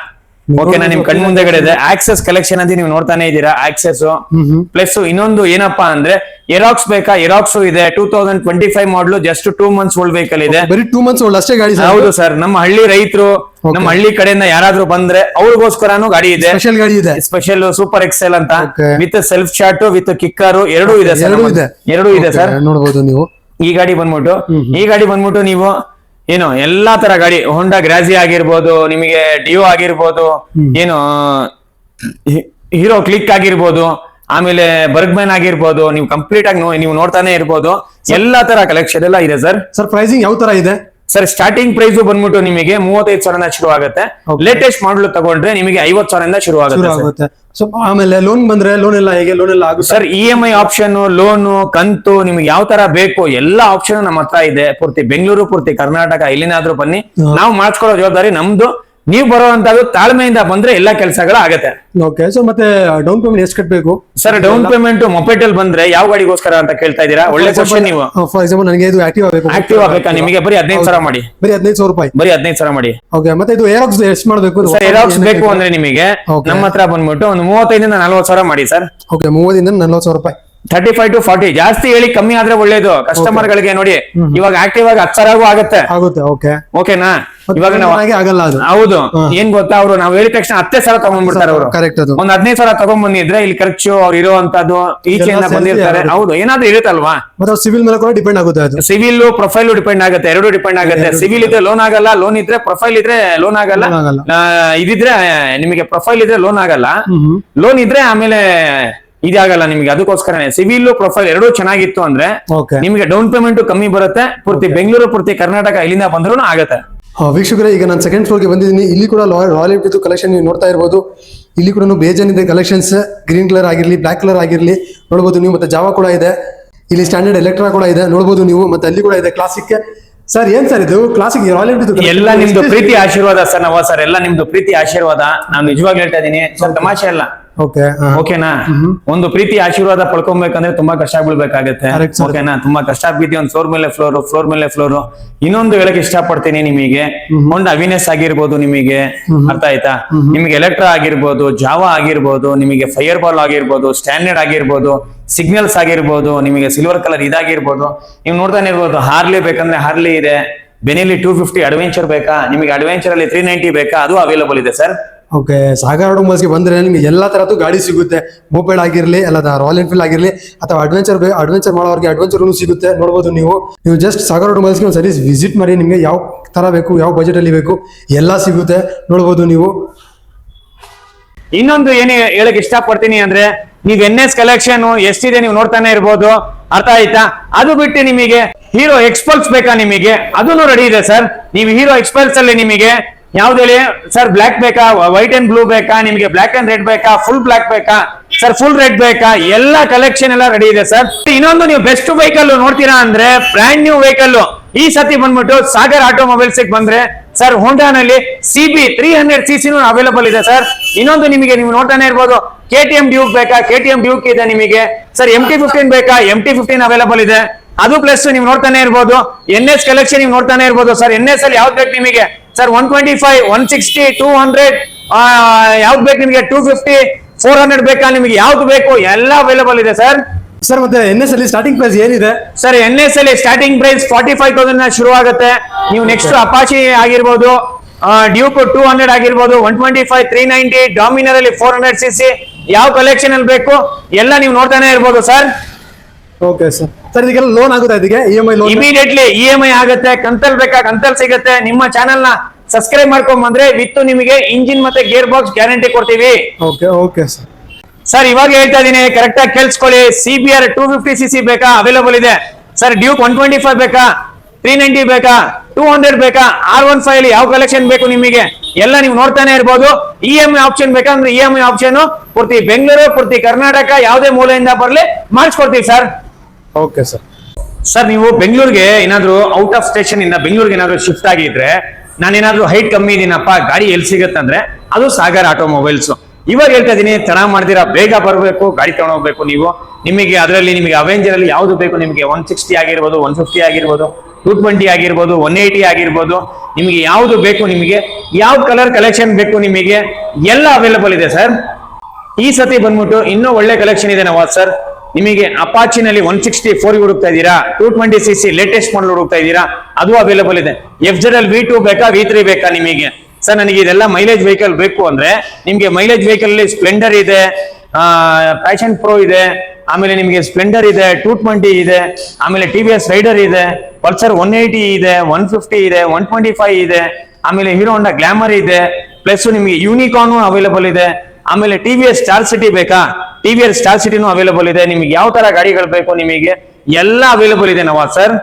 ಓಕೆನಾ? ನಿಮ್ ಕಣ್ ಮುಂದೆಗಡೆ ಇದೆ ಆಕ್ಸೆಸ್ ಕಲೆಕ್ಷನ್ ಅಂತ ನೀವು ನೋಡ್ತಾನೆ ಇದ್ದೀರಾ. ಆಕ್ಸೆಸ್ ಪ್ಲಸ್ ಇನ್ನೊಂದು ಏನಪ್ಪಾ ಅಂದ್ರೆ ಎರಾಕ್ಸ್ ಬೇಕಾ? ಎರಾಕ್ಸ್ ಇದೆ. 2025 ಮಾಡಲು ಜಸ್ಟ್ 2 months ಓಲ್ಡ್ ವೆಹಿಕಲ್ ಇದೆ.
ಬರೀ 2 months ಓಲ್ಡ್ ಅಷ್ಟೇ ಗಾಡಿ.
ಹೌದು ಸರ್. ನಮ್ಮ ಹಳ್ಳಿ ರೈತರು, ನಮ್ಮ ಹಳ್ಳಿ ಕಡೆಯಿಂದ ಯಾರಾದ್ರೂ ಬಂದ್ರೆ ಅವ್ರಿಗೋಸ್ಕರನೂ ಗಾಡಿ ಇದೆ.
ಸ್ಪೆಷಲ್ ಗಾಡಿ ಇದೆ.
ಸ್ಪೆಷಲ್ ಸೂಪರ್ ಎಕ್ಸೆಲ್ ಅಂತ
Okay.
With self short with kicker ಎರಡೂ ಇದೆ ಸರ್. ಎರಡೂ ಇದೆ ಸರ್.
ನೋಡಬಹುದು ನೀವು.
ಈ ಗಾಡಿ ಬಂದ್ಬಿಟ್ಟು ನೀವು ಏನು ಎಲ್ಲಾ ತರ ಗಾಡಿ, ಹೋಂಡಾ ಗ್ರಾಜಿ ಆಗಿರ್ಬೋದು, ನಿಮಗೆ ಡಿಯೋ ಆಗಿರ್ಬೋದು, ಏನು ಹೀರೋ ಕ್ಲಿಕ್ ಆಗಿರ್ಬೋದು, ಆಮೇಲೆ ಬರ್ಗ್ಮ್ಯಾನ್ ಆಗಿರ್ಬೋದು, ನೀವು ಕಂಪ್ಲೀಟ್ ಆಗಿ ನೀವು ನೋಡ್ತಾನೆ ಇರ್ಬೋದು. ಎಲ್ಲಾ ತರ ಕಲೆಕ್ಷನ್ ಎಲ್ಲ ಇದೆ ಸರ್.
ಸರ್ ಪ್ರೈಸಿಂಗ್ ಯಾವ ತರ ಇದೆ
ಸರ್? ಸ್ಟಾರ್ಟಿಂಗ್ ಪ್ರೈಸ್ ಬಂದ್ಬಿಟ್ಟು ನಿಮಗೆ 35,000 ಶುರು ಆಗುತ್ತೆ. ಲೇಟೆಸ್ಟ್ ಮಾಡಲ್ ತಗೊಂಡ್ರೆ ನಿಮಗೆ 50,000 ಶುರು ಆಗುತ್ತೆ.
ಸೊ ಆಮೇಲೆ ಲೋನ್ ಬಂದ್ರೆ ಲೋನ್ ಎಲ್ಲ ಹೇಗೆ? ಲೋನ್ ಎಲ್ಲ ಆಗುತ್ತೆ
ಸರ್. EMI ಆಪ್ಷನ್, ಲೋನು, ಕಂತು, ನಿಮ್ಗೆ ಯಾವ ತರ ಬೇಕು ಎಲ್ಲಾ ಆಪ್ಷನ್ ನಮ್ಮ ಹತ್ರ ಇದೆ. ಪೂರ್ತಿ ಬೆಂಗಳೂರು, ಪೂರ್ತಿ ಕರ್ನಾಟಕ, ಎಲ್ಲಿನಾದ್ರೂ ಬನ್ನಿ, ನಾವು ಮಾಡಿಸ್ಕೊಳ್ಳೋ ಜವಾಬ್ದಾರಿ ನಮ್ದು. ನೀವು ಬರುವಂತದ್ದು ತಾಳ್ಮೆಯಿಂದ ಬಂದ್ರೆ ಎಲ್ಲಾ ಕೆಲಸಗಳು ಆಗತ್ತೆ.
ಓಕೆ. ಸೊ ಮತ್ತೆ ಡೌನ್ ಪೇಮೆಂಟ್ ಎಷ್ಟು ಕಟ್ಟಬೇಕು
ಸರ್? ಡೌನ್ ಪೇಮೆಂಟ್ ಮೊಪೆಟ್ ಅಲ್ಲಿ ಬಂದ್ರೆ ಯಾವ ಗಾಡಿಗೋಸ್ಕರ ಅಂತ ಕೇಳ್ತಾ ಇದೀರಾ? ಒಳ್ಳೆ ಕ್ವಶನ್. ನೀವು
ಫಾರ್ ಎಕ್ಸಾಂಪಲ್ ನನಗೆ ಇದು ಆಕ್ಟಿವಾ ಬೇಕು.
ಆಕ್ಟಿವಾ ಬೇಕಾ ನಿಮಗೆ? ಬರೀ 15,000 ಮಾಡಿ.
ಬರೀ 15,000 ರೂಪಾಯಿ.
ಬರೀ 15,000 ಮಾಡಿ.
ಓಕೆ. ಮತ್ತೆ ಇದು ಏರಾಕ್ಸ್ ಎಷ್ಟು ಮಾಡಬೇಕು
ಸರ್? ಏರಾಕ್ಸ್ ಬೇಕು ಅಂದ್ರೆ ನಿಮಗೆ ನಮ್ಮ ಹತ್ರ ಬಂದ್ಬಿಟ್ಟು ಒಂದು 35,000 ಇಂದ 40,000 ಮಾಡಿ ಸರ್.
ಓಕೆ. 30,000 ಇಂದ 40,000 ರೂಪಾಯಿ.
35 to 40 ಜಾಸ್ತಿ ಹೇಳಿ, ಕಮ್ಮಿ ಆದ್ರೆ ಒಳ್ಳೇದು ಕಸ್ಟಮರ್ ಗಳಿಗೆ. ನೋಡಿ ಇವಾಗ ಆಕ್ಟಿವ್ ಆಗಿ 10,000 ಆಗುತ್ತೆ.
ಓಕೆ.
ಓಕೆನಾ? ಇವಾಗ ನಾವು
ಆಗಲ್ಲ ಅದು.
ಹೌದು. ಏನ್ ಗೊತ್ತಾ, ಅವರು ನಾವು ಹೇಳಿದ ತಕ್ಷಣ 10,000 ತಗೊಂಡ್ಬಿಡ್ತಾರೆ ಅವರು.
ಕರೆಕ್ಟ್. ಅದು
ಒಂದ್ 15,000 ತಗೊಂಡ್ ಬಂದಿದ್ರೆ ಇಲ್ಲಿ ಖರ್ಚು ಅವ್ರು ಇರುವಂತದ್ದು ಈಚೆಯಿಂದ ಬಂದಿರ್ತಾರೆ. ಹೌದು, ಏನಾದ್ರೂ ಇರುತ್ತಲ್ವಾ?
ಮತ್ತೆ ಸಿವಿಲ್ ಮೇಲೆ ಕೂಡ ಡಿಪೆಂಡ್ ಆಗುತ್ತೆ. ಅದು
ಸಿವಿಲ್ ಪ್ರೊಫೈಲ್ ಡಿಪೆಂಡ್ ಆಗುತ್ತೆ, ಎರಡು ಡಿಪೆಂಡ್ ಆಗುತ್ತೆ. ಸಿವಿಲ್ ಇದ್ರೆ ಲೋನ್ ಆಗಲ್ಲ, ಲೋನ್ ಇದ್ರೆ ಪ್ರೊಫೈಲ್ ಇದ್ರೆ ಲೋನ್ ಆಗಲ್ಲ. ಇದಿದ್ರೆ ನಿಮಗೆ ಪ್ರೊಫೈಲ್ ಇದ್ರೆ ಲೋನ್ ಆಗಲ್ಲ, ಲೋನ್ ಇದ್ರೆ ಆಮೇಲೆ ಇದಾಗಲ್ಲ ನಿಮಗೆ. ಅದಕ್ಕೋಸ್ಕರ ಸಿವಿಲ್ ಪ್ರೊಫೈಲ್ ಎರಡೂ ಚೆನ್ನಾಗಿತ್ತು ಅಂದ್ರೆ ನಿಮಗೆ ಡೌನ್ ಪೇಮೆಂಟ್ ಕಮ್ಮಿ ಬರುತ್ತೆ. ಪೂರ್ತಿ ಬೆಂಗಳೂರು, ಪೂರ್ತಿ ಕರ್ನಾಟಕ, ಇಲ್ಲಿಂದ ಬಂದ್ರೂ ಆಗತ್ತೆ.
ವೀಕ್ಷಕರೇ, ಈಗ ನಾನು ಸೆಕೆಂಡ್ ಫ್ಲೋರ್ಗೆ ಬಂದಿದ್ದೀನಿ. ಇಲ್ಲಿ ಕೂಡ ರಾಯಲ್ ಎನ್ಫೀಲ್ಡ್ ಕಲೆಕ್ಷನ್ ನೀವು ನೋಡ್ತಾ ಇರ್ಬೋದು. ಇಲ್ಲಿ ಕೂಡ ಬೇಜಾನಿದೆ ಕಲೆಕ್ಷನ್ಸ್. ಗ್ರೀನ್ ಕಲರ್ ಆಗಿರ್ಲಿ, ಬ್ಲಾಕ್ ಕಲರ್ ಆಗಿರ್ಲಿ ನೋಡ್ಬೋದು ನೀವು. ಮತ್ತೆ ಜಾವಾ ಕೂಡ ಇದೆ. ಇಲ್ಲಿ ಸ್ಟ್ಯಾಂಡರ್ಡ್ ಎಲೆಕ್ಟ್ರಾ ಕೂಡ ಇದೆ ನೋಡ್ಬೋದು ನೀವು. ಮತ್ತೆ ಅಲ್ಲಿ ಕೂಡ ಇದೆ ಕ್ಲಾಸಿಕ್. ಸರ್ ಏನ್ ಸರ್ ಇದು ಕ್ಲಾಸಿಕ್ ರಾಯಲ್ ಎನ್ಫೀಲ್ಡ್?
ಎಲ್ಲ ನಿಮ್ದು ಪ್ರೀತಿ ಆಶೀರ್ವಾದ ಸರ್. ನವ ಸರ್, ಎಲ್ಲ ನಿಮ್ದು ಪ್ರೀತಿ ಆಶೀರ್ವಾದ. ನಾನು ನಿಜವಾಗ್ಲೂ ಹೇಳ್ತಾ ಇದೀನಿ ಸರ್, ತಮಾಷೆ ಅಲ್ಲ. ಓಕೆನಾ? ಒಂದು ಪ್ರೀತಿ ಆಶೀರ್ವಾದ ಪಡ್ಕೊಬೇಕಂದ್ರೆ ತುಂಬಾ ಕಷ್ಟ ಬೀಳ್ಬೇಕಾಗತ್ತೆ. ಓಕೆನಾ? ತುಂಬಾ ಕಷ್ಟ ಬಿದ್ದು ಒಂದು ಫ್ಲೋರ್ ಮೇಲೆ ಫ್ಲೋರ್, ಫ್ಲೋರ್ ಮೇಲೆ ಫ್ಲೋರ್. ಇನ್ನೊಂದು ಹೇಳಕ್ ಇಷ್ಟಪಡ್ತೀನಿ ನಿಮಗೆ, ಒಂದು ಅವಿನೆಸ್ ಆಗಿರ್ಬೋದು, ನಿಮಗೆ ಅರ್ಥ ಆಯ್ತಾ? ನಿಮಗೆ ಎಲೆಕ್ಟ್ರಾ ಆಗಿರ್ಬೋದು, ಜಾವಾ ಆಗಿರ್ಬೋದು, ನಿಮಗೆ ಫೈರ್ ಬಾಲ್ ಆಗಿರ್ಬೋದು, ಸ್ಟ್ಯಾಂಡರ್ಡ್ ಆಗಿರ್ಬೋದು, ಸಿಗ್ನಲ್ಸ್ ಆಗಿರ್ಬೋದು, ನಿಮಗೆ ಸಿಲ್ವರ್ ಕಲರ್ ಇದಾಗಿರ್ಬೋದು, ನೀವು ನೋಡ್ತಾನೆ ಇರ್ಬೋದು. ಹಾರ್ಲಿ ಬೇಕಂದ್ರೆ ಹಾರ್ಲಿ ಇದೆ. ಬೆನೆಲಿ 250 ಅಡ್ವೆಂಚರ್ ಬೇಕಾ ನಿಮಗೆ? ಅಡ್ವೆಂಚರ್ ಅಲ್ಲಿ 390 ಬೇಕಾ? ಅದು ಅವೈಲಬಲ್ ಇದೆ ಸರ್.
ಓಕೆ. ಸಾಗರ್ ಆಟೋಮೊಬೈಲ್ಸ್ಗೆ ಬಂದ್ರೆ ನಿಮ್ಗೆ ಎಲ್ಲಾ ತರದ್ದು ಗಾಡಿ ಸಿಗುತ್ತೆ. ಮೊಪೆಡ್ ಆಗಿರ್ಲಿ, ಅಲ್ಲ ರಾಯಲ್ ಎನ್ಫೀಲ್ಡ್ ಆಗಿರ್ಲಿ, ಅಥವಾ ಅಡ್ವೆಂಚರ್ ಮಾಡೋರಿಗೆ ಅಡ್ವೆಂಚರ್ ಸಿಗುತ್ತೆ ನೋಡ್ಬೋದು ನೀವು. ಜಸ್ಟ್ ಸಾಗರ್ ಆಟೋಮೊಬೈಲ್ಸ್ಗೆ ಒಂದು ಸರಿ ವಿಸಿಟ್ ಮಾಡಿ. ನಿಮ್ಗೆ ಯಾವ ತರ ಬೇಕು, ಯಾವ ಬಜೆಟ್ ಅಲ್ಲಿ ಬೇಕು, ಎಲ್ಲ ಸಿಗುತ್ತೆ ನೋಡ್ಬೋದು ನೀವು.
ಇನ್ನೊಂದು ಏನು ಹೇಳಕ್ ಇಷ್ಟಪಡ್ತೀನಿ ಅಂದ್ರೆ, ನೀವು NS ಕಲೆಕ್ಷನ್ ಎಷ್ಟಿದೆ ನೀವು ನೋಡ್ತಾನೆ ಇರ್ಬೋದು. ಅರ್ಥ ಆಯ್ತಾ? ಅದು ಬಿಟ್ಟು ನಿಮಗೆ ಹೀರೋ ಎಕ್ಸ್ಪಲ್ಸ್ ಬೇಕಾ ನಿಮಗೆ? ಅದನ್ನು ರೆಡಿ ಇದೆ ಸರ್. ನೀವು ಹೀರೋ ಎಕ್ಸ್ಪಲ್ಸ್ ಅಲ್ಲಿ ನಿಮಗೆ ಯಾವ್ದು ಹೇಳಿ ಸರ್? ಬ್ಲಾಕ್ ಬೇಕಾ, ವೈಟ್ ಅಂಡ್ ಬ್ಲೂ ಬೇಕಾ, ನಿಮಗೆ ಬ್ಲಾಕ್ ಅಂಡ್ ರೆಡ್ ಬೇಕಾ, ಫುಲ್ ಬ್ಲಾಕ್ ಬೇಕಾ ಸರ್, ಫುಲ್ ರೆಡ್ ಬೇಕಾ? ಎಲ್ಲ ಕಲೆಕ್ಷನ್ ಎಲ್ಲ ರೆಡಿ ಇದೆ ಸರ್. ಇನ್ನೊಂದು, ನೀವು ಬೆಸ್ಟ್ ವೆಹಿಕಲ್ ನೋಡ್ತೀರಾ ಅಂದ್ರೆ ಬ್ರ್ಯಾಂಡ್ ನ್ಯೂ ವೆಹಿಕಲ್ ಈ ಸತಿ ಬಂದ್ಬಿಟ್ಟು ಸಾಗರ್ ಆಟೋಮೊಬೈಲ್ಸ್ ಬಂದ್ರೆ ಸರ್, ಹೋಂಡಾನಲ್ಲಿ CB 300cc ಅವೈಲಬಲ್ ಇದೆ ಸರ್. ಇನ್ನೊಂದು ನಿಮಗೆ ನೀವು ನೋಡ್ತಾನೆ ಇರ್ಬೋದು, KTM ಡ್ಯೂಕ್ ಬೇಕಾ? KTM ಡ್ಯೂಕ್ ಇದೆ ನಿಮಗೆ ಸರ್. MT-15 ಬೇಕಾ? MT-15 ಅವೈಲಬಲ್ ಇದೆ. ಅದು ಪ್ಲಸ್ ನೀವು ನೋಡ್ತಾನೆ ಇರ್ಬೋದು. NS ಕಲೆಕ್ಷನ್ ನೀವು ನೋಡ್ತಾನೆ ಇರ್ಬೋದು ಸರ್. NS ಅಲ್ಲಿ ಯಾವ್ದು ಬೇಕು ನಿಮಗೆ ಸರ್? 125, 160, 200 ಯಾವ್ದು ಬೇಕು ನಿಮಗೆ? 250, 400 ಬೇಕಾ? ನಿಮಗೆ ಯಾವ್ದು ಬೇಕು ಎಲ್ಲ ಅವೈಲಬಲ್ ಇದೆ ಸರ್.
ಸರ್ ಮತ್ತೆ NS ಅಲ್ಲಿ ಸ್ಟಾರ್ಟಿಂಗ್ ಪ್ರೈಸ್ ಏನಿದೆ?
ಸರ್ NS ಅಲ್ಲಿ ಸ್ಟಾರ್ಟಿಂಗ್ ಪ್ರೈಸ್ 45,000 ಶುರು ಆಗುತ್ತೆ. ನೀವು ನೆಕ್ಸ್ಟ್ ಅಪಾಚಿ ಆಗಿರ್ಬೋದು, ಡ್ಯೂಕ್ 200 ಆಗಿರ್ಬೋದು, 125, 390, ಡಾಮಿನರ್ ಅಲ್ಲಿ 400cc, ಯಾವ ಕಲೆಕ್ಷನ್ ಅಲ್ಲಿ ಬೇಕು ಎಲ್ಲ ನೀವು ನೋಡ್ತಾನೆ ಇರ್ಬೋದು ಸರ್.
Okay sir. ಸರ್ ಇದಕ್ಕೆಲ್ಲ ಲೋನ್ ಆಗುತ್ತಾ? ಇದಕ್ಕೆ EMI ಲೋನ್
ಇಮಿಡಿಯೇಟ್ಲಿ EMI ಆಗುತ್ತೆ. ಕಂತಲ್ ಬೇಕಾ ಕಂತಲ್ ಸಿಗುತ್ತೆ. ನಿಮ್ಮ ಚಾನೆಲ್ ನ ಸಬ್ಸ್ಕ್ರೈಬ್ ಮಾಡ್ಕೊಂಡ್ ಬಂದ್ರೆ ವಿತ್ ನಿಮಗೆ ಇಂಜಿನ್ ಮತ್ತೆ ಗೇರ್ ಬಾಕ್ಸ್ ಗ್ಯಾರಂಟಿ ಕೊಡ್ತೀವಿ.
Okay sir.
ಸರ್ ಇವಾಗ ಹೇಳ್ತಾ ಇದೀನಿ, ಕರೆಕ್ಟ್ ಆಗಿ ಕೇಳಿಸ್ಕೊಳ್ಳಿ. CBR 250cc ಬೇಕಾ? ಅವೈಲೇಬಲ್ ಇದೆ ಸರ್. ಡ್ಯೂಕ್ 125 ಬೇಕಾ? 390 ಬೇಕಾ? 200 ಬೇಕಾ? R15 ಅಲ್ಲಿ ಯಾವ ಕಲೆಕ್ಷನ್ ಬೇಕು ನಿಮಗೆ ಎಲ್ಲ ನೀವು ನೋಡ್ತಾನೆ ಇರ್ಬೋದು. EMI ಆಪ್ಷನ್ ಬೇಕಂದ್ರೆ EMI ಆಪ್ಷನ್ ಪೂರ್ತಿ ಬೆಂಗಳೂರು, ಪೂರ್ತಿ ಕರ್ನಾಟಕ, ಯಾವುದೇ ಮೂಲೆಯಿಂದ ಬರ್ಲಿ ಮಾಡಿಸ್ಕೊಡ್ತೀವಿ ಸರ್.
Okay sir.
ಸರ್ ನೀವು ಬೆಂಗಳೂರಿಗೆ ಏನಾದ್ರು ಔಟ್ ಆಫ್ ಸ್ಟೇಷನ್ ಇಂದ ಬೆಂಗಳೂರಿಗೆ ಏನಾದ್ರು ಶಿಫ್ಟ್ ಆಗಿದ್ರೆ, ನಾನೇನಾದ್ರೂ ಹೈಟ್ ಕಮ್ಮಿ ಇದೀನಪ್ಪ, ಗಾಡಿ ಎಲ್ಲಿ ಸಿಗತ್ತಂದ್ರೆ ಅದು ಸಾಗರ್ ಆಟೋಮೊಬೈಲ್ಸ್. ಇವಾಗ ಹೇಳ್ತಾ ಇದೀನಿ, ಚೆನ್ನಾಗಿ ಮಾಡ್ತೀರಾ, ಬೇಗ ಬರಬೇಕು, ಗಾಡಿ ತಗೊಂಡೋಗ್ಬೇಕು ನೀವು. ನಿಮಗೆ ಅದರಲ್ಲಿ ನಿಮಗೆ ಅವೆಂಜರ್ ಅಲ್ಲಿ ಯಾವ್ದು ಬೇಕು ನಿಮಗೆ, 160 ಆಗಿರ್ಬೋದು, 150 ಆಗಿರ್ಬೋದು, 220 ಆಗಿರ್ಬೋದು, 180 ಆಗಿರ್ಬೋದು, ನಿಮಗೆ ಯಾವ್ದು ಬೇಕು, ನಿಮಗೆ ಯಾವ ಕಲರ್ ಕಲೆಕ್ಷನ್ ಬೇಕು ನಿಮಗೆ ಎಲ್ಲ ಅವೈಲೇಬಲ್ ಇದೆ ಸರ್. ಈ ಸತಿ ಬಂದ್ಬಿಟ್ಟು ಇನ್ನೂ ಒಳ್ಳೆ ಕಲೆಕ್ಷನ್ ಇದೆ ನವಾಜ್ ಸರ್. ನಿಮಗೆ ಅಪಾಚಿನಲ್ಲಿ 164 ಹುಡುಕ್ತಾ ಇದ್ದೀರಾ, 220cc ಲೇಟೆಸ್ಟ್ ಮಾಡಲ್ ಹುಡುಕ್ತಾ ಇದ್ದೀರಾ, ಅದು ಅವೈಲೇಬಲ್ ಇದೆ. FZ ಅಲ್ಲಿ V2 ಬೇಕಾ, V3 ಬೇಕಾ ನಿಮಗೆ? ಸರ್ ನನಗೆ ಇದೆಲ್ಲ ಮೈಲೇಜ್ ವೆಹಿಕಲ್ ಬೇಕು ಅಂದ್ರೆ ನಿಮ್ಗೆ ಮೈಲೇಜ್ ವೆಹಿಕಲ್ ಅಲ್ಲಿ ಸ್ಪ್ಲೆಂಡರ್ ಇದೆ, ಪ್ಯಾಷನ್ ಪ್ರೋ ಇದೆ, ಆಮೇಲೆ ನಿಮಗೆ ಸ್ಪ್ಲೆಂಡರ್ ಇದೆ, 220 ಇದೆ, ಆಮೇಲೆ TVS ರೈಡರ್ ಇದೆ, ಪಲ್ಸರ್ 180 ಇದೆ, 150 ಇದೆ, 125 ಇದೆ, ಆಮೇಲೆ ಹೀರೋ ಹೋಂಡಾ ಗ್ಲಾಮರ್ ಇದೆ, ಪ್ಲಸ್ ನಿಮಗೆ ಯೂನಿಕಾರ್ನ್ ಅವೈಲೇಬಲ್ ಇದೆ, ಆಮೇಲೆ TVS ಸ್ಟಾರ್ ಸಿಟಿ ಬೇಕಾ, TVS ಸ್ಟಾರ್ ಸಿಟಿನೂ ಅವೈಲೇಬಲ್ ಇದೆ. ನಿಮಗೆ ಯಾವ ತರ ಗಾಡಿಗಳು ಬೇಕು ನಿಮಗೆ ಎಲ್ಲ ಅವೈಲೇಬಲ್ ಇದೆ ನವಾಜ್ ಸರ್.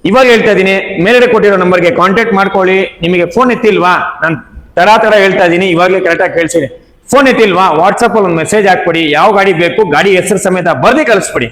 ಇವಾಗ ಹೇಳ್ತಾ ಇದೀನಿ, ಮೇಲ್ಗಡೆ ಕೊಟ್ಟಿರೋ ನಂಬರ್ಗೆ ಕಾಂಟ್ಯಾಕ್ಟ್ ಮಾಡ್ಕೊಳ್ಳಿ. ನಿಮಗೆ ಫೋನ್ ಎತ್ತಿಲ್ವಾ? ನಾನು ತಡ ಹೇಳ್ತಾ ಇದೀನಿ, ಇವಾಗಲೇ ಕರೆಕ್ಟಾಗಿ ಕೇಳಿಸಿರಿ. ಫೋನ್ ಎತ್ತಿಲ್ವಾ? ವಾಟ್ಸಪ್ ಅಲ್ಲಿ ಒಂದು ಮೆಸೇಜ್ ಹಾಕ್ಬಿಡಿ, ಯಾವ ಗಾಡಿ ಬೇಕು ಗಾಡಿ ಹೆಸರು ಸಮೇತ ಬರ್ದಿ ಕಳಿಸ್ಬಿಡಿ.